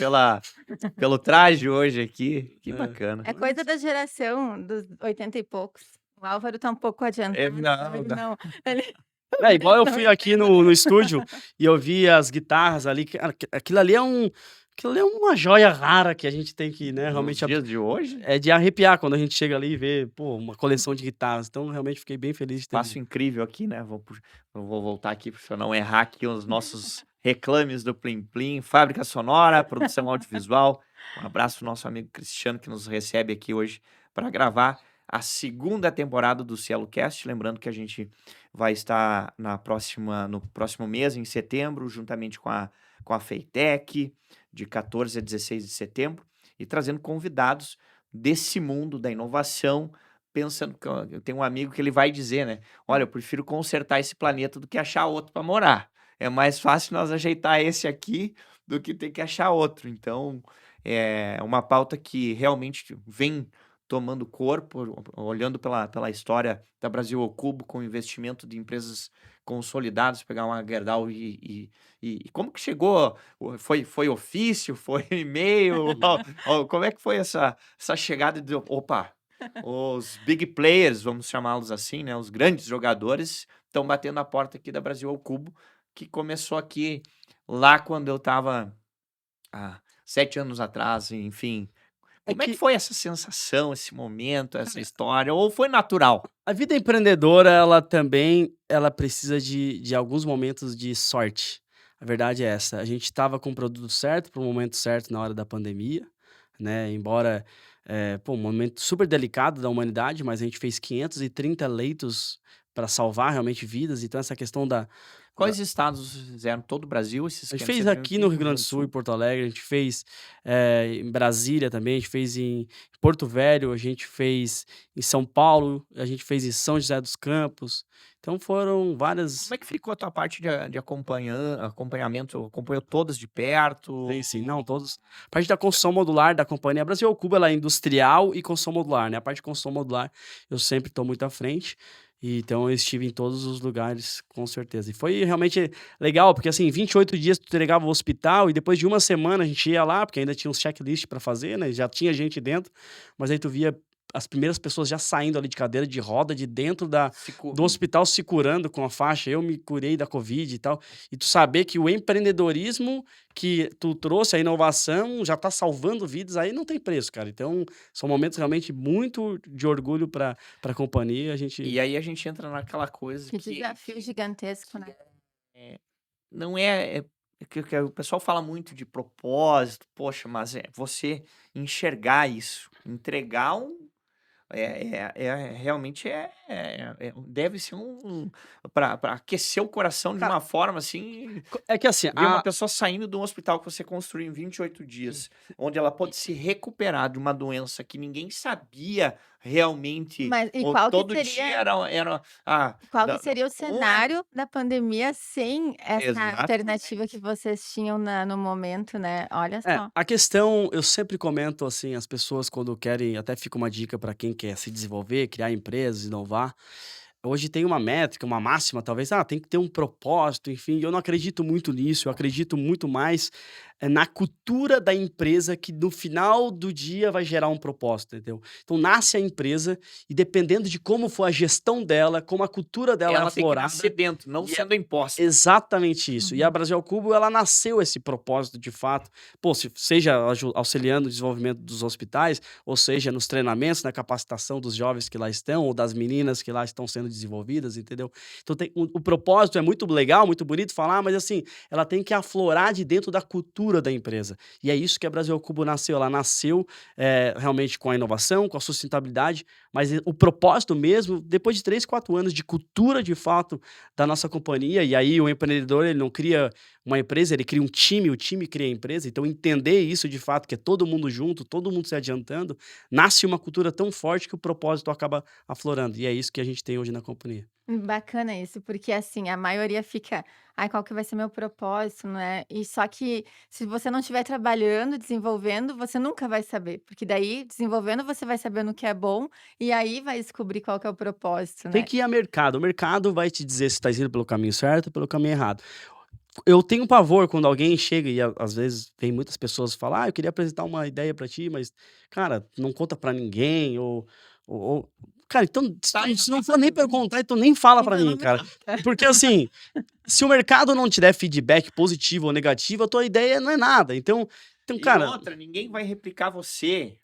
pelo traje hoje aqui. Que É. bacana. É coisa da geração dos 80 e poucos. O Álvaro tá um pouco adiantado. Não, Ele não. não, ele É, igual eu não fui aqui entende. no estúdio e eu vi as guitarras ali, cara, aquilo ali é uma joia rara que a gente tem que, né, Nos realmente dias de hoje, é de arrepiar quando a gente chega ali e vê, pô, uma coleção de guitarras. Então, realmente fiquei bem feliz de ter espaço incrível aqui, né? Eu vou voltar aqui para eu não errar aqui os nossos reclames do Plim Plim, Fábrica Sonora, produção audiovisual. Um abraço pro nosso amigo Cristiano que nos recebe aqui hoje para gravar a segunda temporada do Cielo Cast. Lembrando que a gente vai estar no próximo mês, em setembro, juntamente com a Feitec, de 14 a 16 de setembro, e trazendo convidados desse mundo da inovação, pensando que eu tenho um amigo que ele vai dizer, né? Olha, eu prefiro consertar esse planeta do que achar outro para morar. É mais fácil nós ajeitar esse aqui do que ter que achar outro. Então, é uma pauta que realmente vem tomando corpo, olhando pela história da Brasil ao Cubo, com investimento de empresas consolidadas, pegar uma Gerdau e como que chegou? Foi ofício? Foi e-mail? Como é que foi essa chegada de, opa, os big players, vamos chamá-los assim, né? Os grandes jogadores estão batendo a porta aqui da Brasil ao Cubo, que começou aqui lá quando eu estava há 7 anos atrás, enfim. É Como é que que foi essa sensação, esse momento, essa história? Ou foi natural? a vida empreendedora, ela precisa de alguns momentos de sorte. A verdade é essa. A gente estava com o produto certo para o momento certo na hora da pandemia, né? Embora, um momento super delicado da humanidade, mas a gente fez 530 leitos para salvar realmente vidas. Então, essa questão da Quais estados fizeram? Todo o Brasil, esses a gente 500 fez centímetros aqui e no Rio Rio Grande Grande do do Sul, em Sul. Porto Alegre, a gente fez em Brasília também, a gente fez em Porto Velho, a gente fez em São Paulo, a gente fez em São José dos Campos. Então foram várias. Como é que ficou a tua parte de acompanhamento? Acompanhou todas de perto? Sim, não, todos. A parte da construção modular da companhia Brasil ao Cubo, ela é industrial e construção modular, né? A parte de construção modular eu sempre estou muito à frente. E então eu estive em todos os lugares, com certeza. E foi realmente legal, porque assim, 28 dias tu entregava o hospital e depois de uma semana a gente ia lá, porque ainda tinha uns checklists para fazer, né? Já tinha gente dentro, mas aí tu via as primeiras pessoas já saindo ali de cadeira de roda de dentro Fico- do hospital se curando com a faixa. Eu me curei da Covid e tal. E tu saber que o empreendedorismo que tu trouxe, a inovação, já tá salvando vidas, aí não tem preço, cara. Então, são momentos realmente muito de orgulho para a companhia. A gente... E aí a gente entra naquela coisa Que que desafio gigantesco, né? não que o pessoal fala muito de propósito, poxa, mas você enxergar isso, entregar realmente deve ser para aquecer o coração de Cara, uma forma assim, é que assim, ver uma pessoa saindo de um hospital que você construiu em 28 dias, onde ela pode se recuperar de uma doença que ninguém sabia realmente, Mas e ou qual que todo dia seria era qual que seria o cenário da pandemia sem essa Exatamente. alternativa que vocês tinham no momento, né? Olha só. a questão, eu sempre comento assim, as pessoas quando querem, até fica uma dica para quem quer se desenvolver, criar empresas, inovar. Hoje tem uma métrica, uma máxima, talvez, tem que ter um propósito, enfim. Eu não acredito muito nisso, eu acredito muito mais na cultura da empresa que no final do dia vai gerar um propósito, entendeu? Então nasce a empresa e dependendo de como for a gestão dela, como a cultura dela é Ela tem que aflorada, nascer dentro, não e sendo imposta. exatamente isso. E a Uhum. Brasil ao Cubo, ela nasceu esse propósito de fato. Pô, seja auxiliando o desenvolvimento dos hospitais, ou seja, nos treinamentos, na capacitação dos jovens que lá estão, ou das meninas que lá estão sendo desenvolvidas, entendeu? Então o propósito é muito legal, muito bonito falar, mas assim, ela tem que aflorar de dentro da cultura da empresa. E é isso que a Brasil ao Cubo nasceu. Ela nasceu realmente com a inovação, com a sustentabilidade, mas o propósito mesmo, depois de 3, 4 anos de cultura de fato da nossa companhia, e aí o empreendedor ele não cria uma empresa, ele cria um time, o time cria a empresa, então entender isso de fato, que é todo mundo junto, todo mundo se adiantando, nasce uma cultura tão forte que o propósito acaba aflorando, e é isso que a gente tem hoje na companhia. Bacana isso, porque assim, a maioria fica, ai, qual que vai ser meu propósito, né? E só que se você não estiver trabalhando, desenvolvendo, você nunca vai saber, porque daí desenvolvendo você vai saber no que é bom e aí vai descobrir qual que é o propósito, Tem né? que ir a mercado, o mercado vai te dizer se está indo pelo caminho certo ou pelo caminho errado. Eu tenho pavor quando alguém chega e às vezes vem muitas pessoas falar, eu queria apresentar uma ideia pra ti, mas, cara, não conta pra ninguém ou cara, então se não for nem pra eu contar, então nem fala pra Então não mim, me cara. conta. Porque assim, se o mercado não te der feedback positivo ou negativo, a tua ideia não é nada. Então, E cara, outra, ninguém vai replicar você.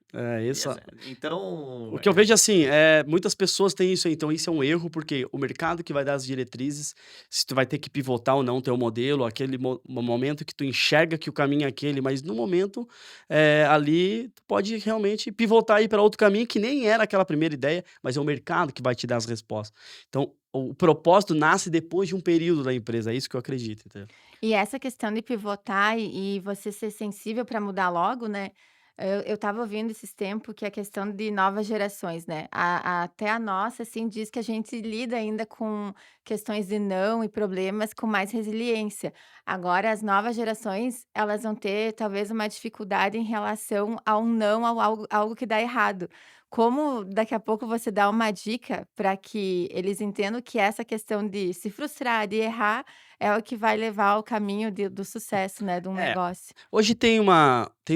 isso. Então, O que eu vejo assim, muitas pessoas têm isso aí, então isso é um erro, porque o mercado que vai dar as diretrizes, se tu vai ter que pivotar ou não teu modelo, aquele momento que tu enxerga que o caminho é aquele, mas no momento ali tu pode realmente pivotar aí para outro caminho que nem era aquela primeira ideia, mas é o mercado que vai te dar as respostas. Então, o propósito nasce depois de um período da empresa, é isso que eu acredito, entendeu? E essa questão de pivotar e você ser sensível para mudar logo, né? Eu estava ouvindo esses tempos que é a questão de novas gerações, né? Até a nossa, assim, diz que a gente lida ainda com questões de não e problemas com mais resiliência. Agora, as novas gerações, elas vão ter talvez uma dificuldade em relação ao não, algo que dá errado. Como daqui a pouco você dá uma dica para que eles entendam que essa questão de se frustrar, de errar, é o que vai levar ao caminho do sucesso, né, de um É, negócio. hoje tem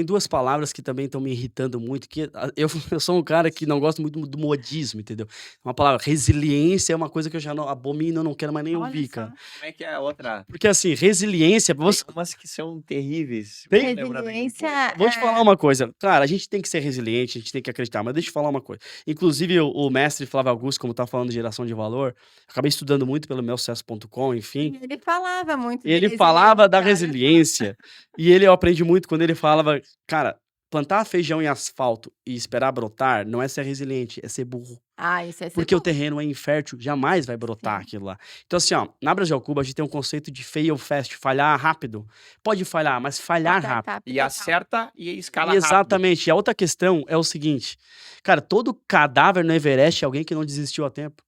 2 palavras que também estão me irritando muito, que eu eu sou um cara que não gosto muito do modismo, entendeu. Uma palavra resiliência é uma coisa que eu já não abomino, eu não quero mais nem Olha ouvir, só. cara. como é que é a outra? Porque assim, resiliência, Tem você umas que são terríveis. Tem- Vou lembrar daqui a Resiliência pouco. vou te falar uma coisa, cara, a gente tem que ser resiliente, a gente tem que acreditar, mas deixa eu falar uma coisa. Inclusive o mestre Flávio Augusto, como tá falando de geração de valor, acabei estudando muito pelo melsucesso.com, enfim, ele falava muito de ele falava da resiliência, olha só. resiliência, e eu aprendi muito quando ele falava, cara, plantar feijão em asfalto e esperar brotar não é ser resiliente, é ser burro. Ah, isso é ser Porque o bom. terreno é infértil, jamais vai brotar Sim. aquilo lá. Então assim, ó, na Brasil Cuba a gente tem um conceito de fail fast, falhar rápido. Pode falhar, mas falhar rápido. Startup E total. acerta e escala rápido. Exatamente. E a outra questão é o seguinte, cara, todo cadáver no Everest é alguém que não desistiu a tempo.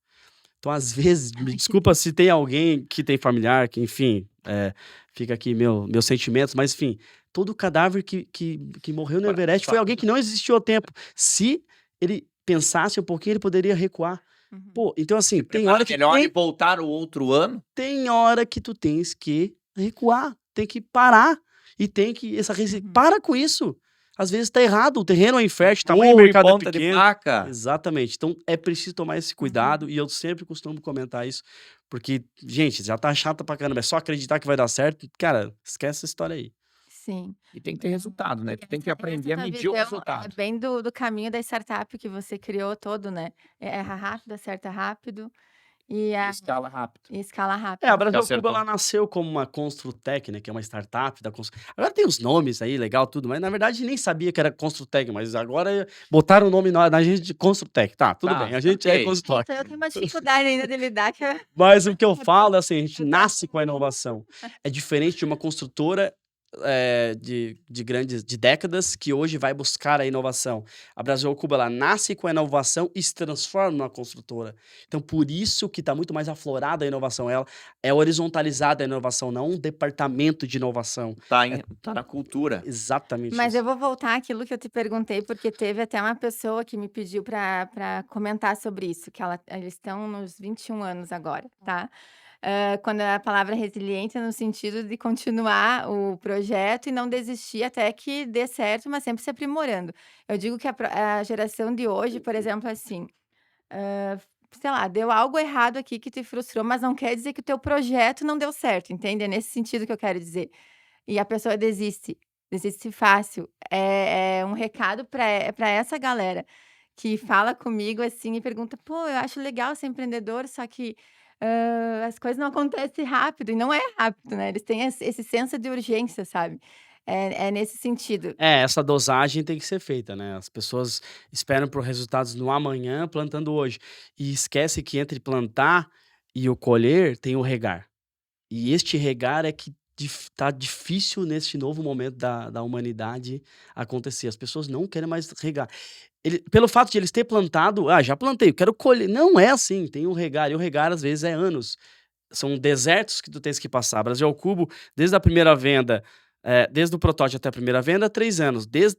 Então, às vezes, me desculpa se tem alguém que tem familiar, que, enfim, fica aqui meus sentimentos, mas, enfim, todo cadáver que morreu no Pra- Everest foi pra- alguém que não existiu a tempo. Se ele pensasse um pouquinho, ele poderia recuar. Uhum. Pô, então, assim, tem Prepara hora que melhor e voltar o outro ano. tem hora que tu tens que recuar, tem que parar e tem que Uhum. para com isso. às vezes está errado, o terreno é infértil, o tamanho do Burro e mercado é ponta de pequeno. faca. Exatamente. Então, é preciso tomar esse cuidado, e eu sempre costumo comentar isso, porque, gente, já tá chato pra caramba, é só acreditar que vai dar certo. Cara, esquece essa história aí. Sim. E tem que ter resultado, né? E Tu tem que essa aprender a tua medir o visão é resultado. bem do caminho da startup que você criou todo, né? Erra rápido, acerta rápido e Escala rápido. escala A rápido. Brasil Cuba, acertou. ela nasceu como uma Construtec, né, que é uma startup da agora tem os nomes aí, legal, tudo, mas na verdade nem sabia que era Construtec, mas agora botaram o nome na gente de Construtec. Tá, tudo Tá, bem, a gente é ok. Construtec. Então eu tenho uma dificuldade ainda de lidar que Mas o que eu falo é assim, a gente nasce com a inovação. É diferente de uma construtora de décadas que hoje vai buscar a inovação. A Brasil Cuba, ela nasce com a inovação e se transforma numa construtora. Então, por isso que está muito mais aflorada a inovação. Ela é horizontalizada a inovação, não um departamento de inovação. Tá na cultura. Exatamente Mas isso. eu vou voltar àquilo que eu te perguntei, porque teve até uma pessoa que me pediu para comentar sobre isso, que eles estão nos 21 anos agora, tá? Quando a palavra resiliente é no sentido de continuar o projeto e não desistir até que dê certo, mas sempre se aprimorando. Eu digo que a geração de hoje, por exemplo, assim, sei lá, deu algo errado aqui que te frustrou, mas não quer dizer que o teu projeto não deu certo, entende? É nesse sentido que eu quero dizer. E a pessoa desiste fácil. É um recado para essa galera que fala comigo, assim, e pergunta: "Pô, eu acho legal ser empreendedor, só que, as coisas não acontecem rápido", e não é rápido, né, eles têm esse senso de urgência, sabe. É nesse sentido. Essa dosagem tem que ser feita, né? As pessoas esperam por resultados no amanhã, plantando hoje. E esquece que entre plantar e o colher tem o regar. E este regar é que tá difícil neste novo momento da humanidade acontecer. As pessoas não querem mais regar. Pelo fato de eles ter plantado, já plantei, eu quero colher. Não é assim, tem um regar, e o regar às vezes é anos. São desertos que tu tens que passar. Brasil ao Cubo, desde a primeira venda, desde o protótipo até a primeira venda, 3 anos. Desde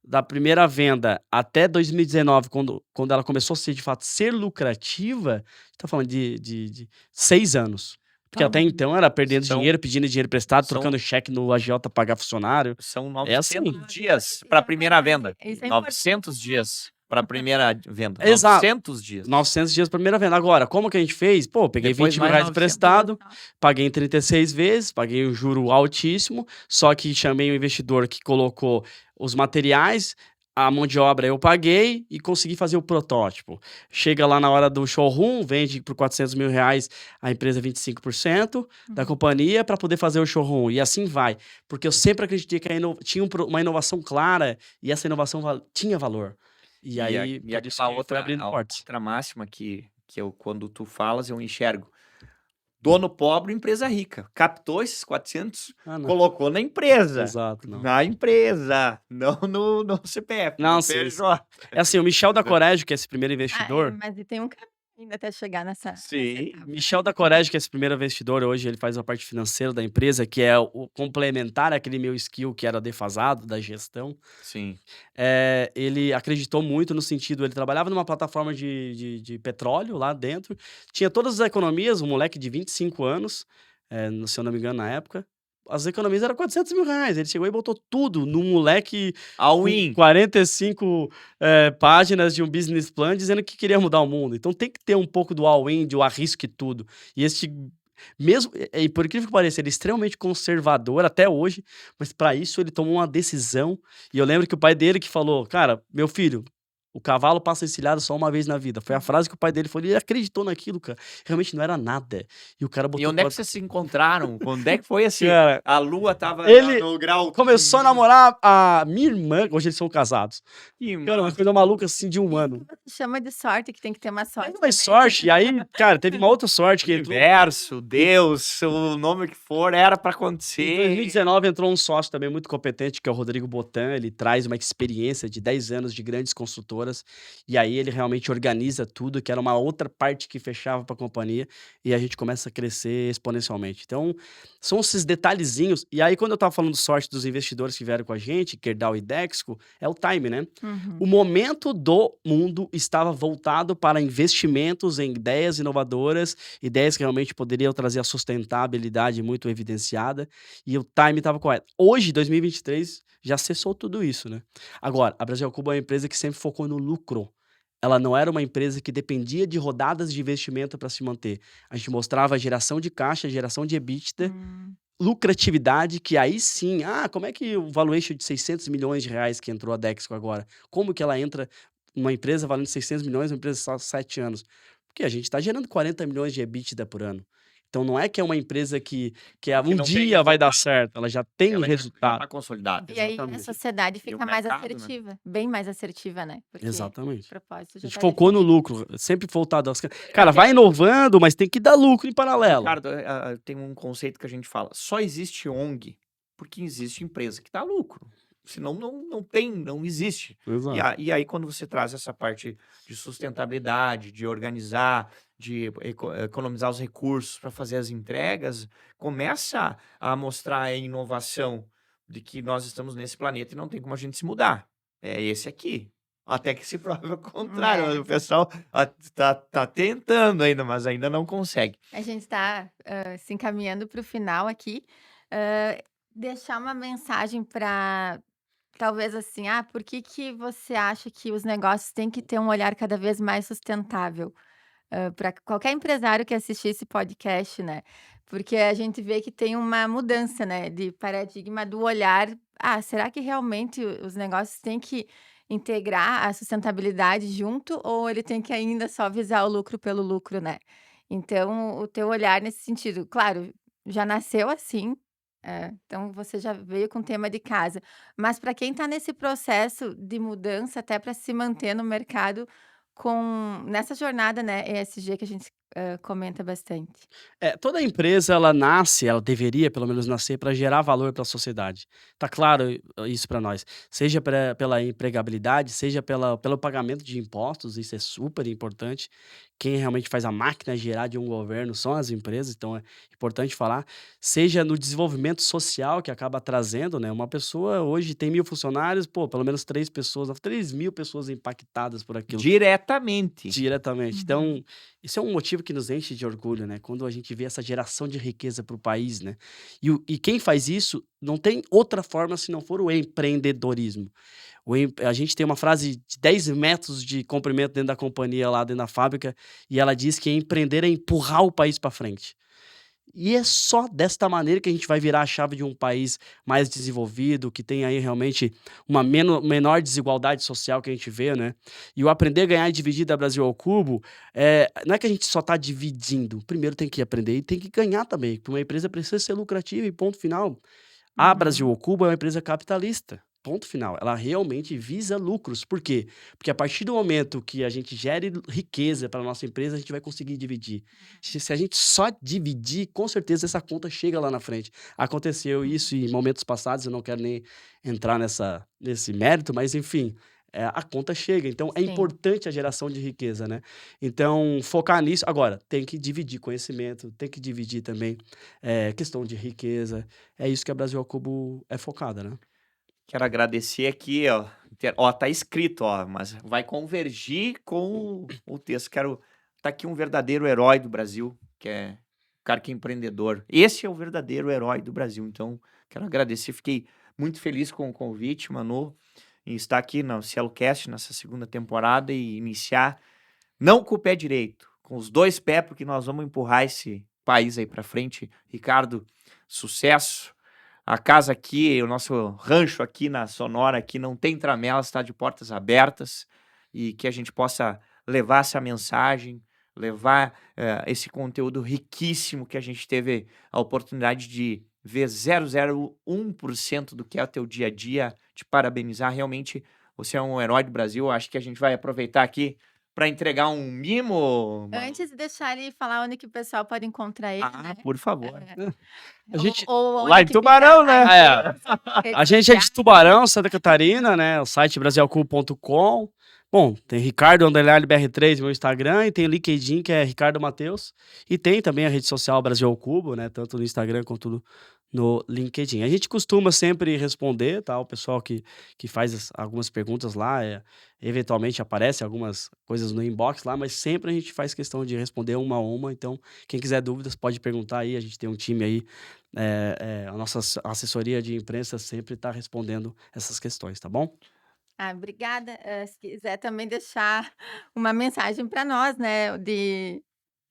da primeira venda até 2019, quando ela começou a ser, de fato, ser lucrativa, tá falando de 6 anos. Porque Tá, até então era perdendo são- dinheiro, pedindo dinheiro emprestado, são- trocando cheque no agiota pra pagar funcionário. São É assim. 900 dias para a primeira venda. Isso é 900 dias para a primeira venda. Exato. 900 dias. 900 dias pra primeira venda. Agora, como que a gente fez? Pô, peguei Depois 20 mais mil reais 900. emprestado, paguei em 36 vezes, paguei um juro altíssimo, só que chamei um investidor que colocou os materiais, a mão de obra eu paguei e consegui fazer o protótipo. Chega lá na hora do showroom, vende por 400 mil reais a empresa 25% da companhia para poder fazer o showroom. E assim vai. Porque eu sempre acreditei que tinha uma inovação clara e essa inovação tinha valor. E aí, por isso aquela que foi abrindo portas. outra máxima que eu, quando tu falas, eu enxergo. Dono pobre, empresa rica. Captou esses 400, Não. colocou na empresa. Exato, não. Na empresa, não no CPF. Não, no sim, PJ. É assim, o Michel da Corégio, que é esse primeiro investidor. Mas tem um caminho ainda até chegar nessa Sim. etapa. Michel da Corégio, que é esse primeiro investidor, hoje ele faz a parte financeira da empresa, que é o complementar aquele meu skill que era defasado da gestão. Sim. Ele acreditou muito no sentido, ele trabalhava numa plataforma de petróleo lá dentro, tinha todas as economias, um moleque de 25 anos, se eu não me engano na época, as economias eram 400 mil reais, ele chegou e botou tudo num moleque All com in. 45 páginas de um business plan dizendo que queria mudar o mundo. Então tem que ter um pouco do all-in, de arrisque tudo. E mesmo, e por incrível que pareça, ele é extremamente conservador até hoje, mas para isso ele tomou uma decisão. E eu lembro que o pai dele que falou, cara, meu filho, o cavalo passa encilhado só uma vez na vida. Foi a frase que o pai dele falou, e ele acreditou naquilo, cara. Realmente não era nada. E o cara botou... E onde é que vocês se encontraram? Quando é que foi assim? Cara, A lua tava ele no grau... começou a namorar a minha irmã, hoje eles são casados. Que Cara, uma coisa maluca assim de um ano. Você chama de sorte, que tem que ter uma sorte Teve uma também. sorte, e aí, cara, teve uma outra sorte que entrou. universo, Deus, o nome que for, era pra Em acontecer. 2019 entrou um sócio também muito competente, que é o Rodrigo Botan. Ele traz uma experiência de 10 anos de grandes construtoras. E aí ele realmente organiza tudo, que era uma outra parte que fechava para a companhia. E a gente começa a crescer exponencialmente. Então, são esses detalhezinhos. E aí, quando eu tava falando sorte dos investidores que vieram com a gente, Kerdal e Dexco, é o time, né? O momento do mundo estava voltado para investimentos em ideias inovadoras, ideias que realmente poderiam trazer a sustentabilidade muito evidenciada, e o time estava correto. Hoje, 2023, já cessou tudo isso, né? Agora, a Brasil ao Cubo é uma empresa que sempre focou no lucro. Ela não era uma empresa que dependia de rodadas de investimento para se manter. A gente mostrava geração de caixa, geração de EBITDA, Hum. lucratividade, que aí sim, como é que o valuation de 600 milhões de reais que entrou a Dexco agora, como que ela entra numa empresa valendo 600 milhões, uma empresa só 7 anos? Porque a gente está gerando 40 milhões de EBITDA por ano. Então não é que é uma empresa que Que um não tem dia vai dar resultado. certo, ela já tem Ela já resultado. está consolidada. E aí a Exatamente. sociedade E o fica mais mercado, né? assertiva, bem mais assertiva, né? Porque o Exatamente. propósito A já gente tá focou no definido. lucro, sempre voltado aos... Cara, vai inovando, mas tem que dar lucro em paralelo. Ricardo, tem um conceito que a gente fala, só existe ONG porque existe empresa que dá lucro. Senão não existe. Exato. E aí, quando você traz essa parte de sustentabilidade, de organizar, de economizar os recursos para fazer as entregas, começa a mostrar a inovação de que nós estamos nesse planeta e não tem como a gente se mudar. É esse aqui. Até que se prove o contrário. É. O pessoal tá tentando ainda, mas ainda não consegue. A gente está se encaminhando para o final aqui. Deixar uma mensagem para, talvez assim, por que que você acha que os negócios têm que ter um olhar cada vez mais sustentável? Para qualquer empresário que assistir esse podcast, né? Porque a gente vê que tem uma mudança, né, de paradigma do olhar. Será que realmente os negócios têm que integrar a sustentabilidade junto ou ele tem que ainda só visar o lucro pelo lucro, né? Então, o teu olhar nesse sentido, claro, já nasceu assim, então você já veio com o tema de casa. Mas para quem está nesse processo de mudança, até para se manter no mercado nessa jornada, né, ESG que a gente comenta bastante. Toda empresa, ela deveria pelo menos nascer para gerar valor para a sociedade. Tá claro isso para nós. Seja pela empregabilidade, seja pelo pagamento de impostos, isso é super importante. Quem realmente faz a máquina girar de um governo são as empresas, então é importante falar. Seja no desenvolvimento social que acaba trazendo, né? Uma pessoa hoje tem 1.000 funcionários, pelo menos 3.000 pessoas impactadas por aquilo. Diretamente. Diretamente. Então, isso é um motivo que nos enche de orgulho, né? Quando a gente vê essa geração de riqueza para o país, né? E quem faz isso não tem outra forma se não for o empreendedorismo. A gente tem uma frase de 10 metros de comprimento dentro da companhia, lá dentro da fábrica, e ela diz que empreender é empurrar o país para frente. E é só desta maneira que a gente vai virar a chave de um país mais desenvolvido, que tem aí realmente uma menor desigualdade social que a gente vê, né? E o aprender a ganhar e dividir da Brasil ao Cubo, não é que a gente só está dividindo. Primeiro tem que aprender e tem que ganhar também. Porque uma empresa precisa ser lucrativa e ponto final. A Brasil ao Cubo é uma empresa capitalista. Ponto final. Ela realmente visa lucros. Por quê? Porque a partir do momento que a gente gere riqueza para a nossa empresa, a gente vai conseguir dividir. Se a gente só dividir, com certeza essa conta chega lá na frente. Aconteceu isso em momentos passados, eu não quero nem entrar nesse mérito, mas enfim, a conta chega. Então, é Sim. importante a geração de riqueza, né? Então, focar nisso. Agora, tem que dividir conhecimento, tem que dividir também questão de riqueza. É isso que a Brasil ao Cubo é focada, né? Quero agradecer aqui, ó, tá escrito, mas vai convergir com o texto. Tá aqui um verdadeiro herói do Brasil, que é o cara que é empreendedor. Esse é o verdadeiro herói do Brasil. Então, quero agradecer, fiquei muito feliz com o convite, Manu, em estar aqui no Cielocast nessa segunda temporada e iniciar, não com o pé direito, com os 2 pés, porque nós vamos empurrar esse país aí para frente. Ricardo, sucesso. A casa aqui, o nosso rancho aqui na Sonora, aqui não tem tramelas, está de portas abertas e que a gente possa levar essa mensagem, levar esse conteúdo riquíssimo que a gente teve a oportunidade de ver 0,01% do que é o teu dia a dia, te parabenizar. Realmente, você é um herói do Brasil. Acho que a gente vai aproveitar aqui para entregar um mimo. Manu. Antes de deixar ele falar onde que o pessoal pode encontrar ele, né? Por favor. A gente... Ou Lá onde em que Tubarão, fica né? A gente é de Tubarão, Santa Catarina, né? O site brasilcubo.com. Bom, tem Ricardo_BR3 meu Instagram e tem o LinkedIn, que é Ricardo Mateus. E tem também a rede social Brasil ao Cubo, né? Tanto no Instagram quanto no LinkedIn. A gente costuma sempre responder, tá? O pessoal que faz algumas perguntas lá, eventualmente aparece algumas coisas no inbox lá, mas sempre a gente faz questão de responder uma a uma. Então, quem quiser dúvidas pode perguntar aí. A gente tem um time aí, a nossa assessoria de imprensa sempre está respondendo essas questões, tá bom? Obrigada. Se quiser também deixar uma mensagem para nós, né,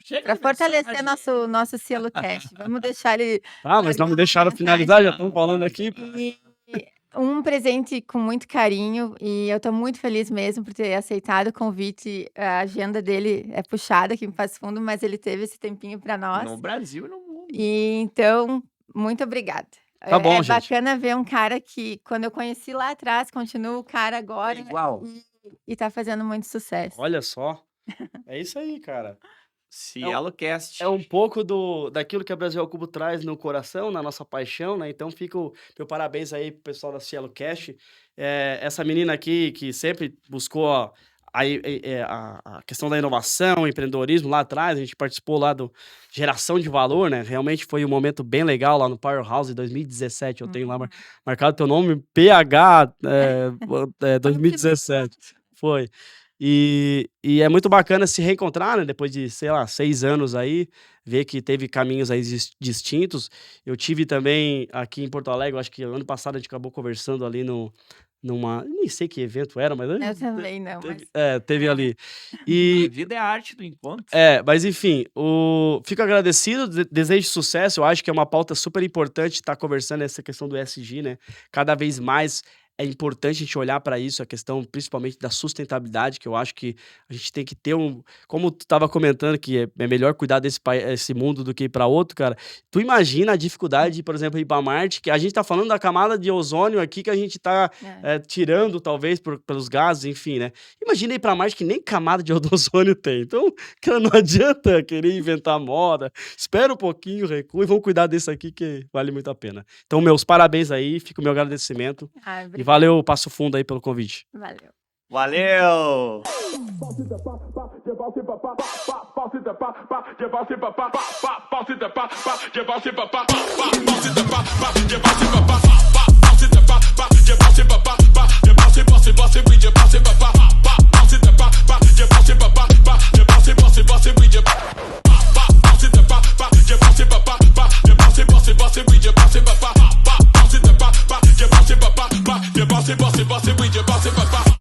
Chega para de fortalecer mensagem. nosso selo cash. Vamos deixar ele Ah, mas não me largar uma deixaram finalizar, já estão falando aqui. E um presente com muito carinho, e eu estou muito feliz mesmo por ter aceitado o convite. A agenda dele é puxada aqui em Passo Fundo, mas ele teve esse tempinho para No nós. Brasil e no mundo. E então, muito obrigada. Tá bom, É gente. bacana ver um cara que, quando eu conheci lá atrás, continua o cara É agora igual. e tá fazendo muito sucesso. Olha só. É isso aí, cara. CieloCast. É um pouco daquilo que a Brasil ao Cubo traz no coração, na nossa paixão, né? Então fica o meu parabéns aí pro pessoal da CieloCast. Essa menina aqui que sempre buscou a questão da inovação, empreendedorismo lá atrás, a gente participou lá do Geração de Valor, né? Realmente foi um momento bem legal lá no Powerhouse em 2017. Eu tenho lá marcado teu nome, PH 2017. Foi. E é muito bacana se reencontrar, né? Depois de, sei lá, 6 anos aí, ver que teve caminhos aí distintos. Eu tive também aqui em Porto Alegre, acho que ano passado a gente acabou conversando ali nem sei que evento era, mas Eu também não, mas teve ali. A E vida é a arte do encontro. mas enfim, fico agradecido, desejo sucesso. Eu acho que é uma pauta super importante estar conversando essa questão do ESG, né? Cada vez mais é importante a gente olhar para isso, a questão principalmente da sustentabilidade, que eu acho que a gente tem que ter como tu estava comentando, que é melhor cuidar desse mundo do que ir para outro, cara. Tu imagina a dificuldade de, por exemplo, ir para Marte, que a gente tá falando da camada de ozônio aqui que a gente tá tirando, talvez, pelos gases, enfim, né? Imagina ir para Marte que nem camada de ozônio tem. Então, cara, não adianta querer inventar moda. Espera um pouquinho, recua e vamos cuidar desse aqui que vale muito a pena. Então, meus parabéns aí, fica o meu agradecimento. E valeu, Passo Fundo aí pelo convite. Valeu. Valeu! Bounce it,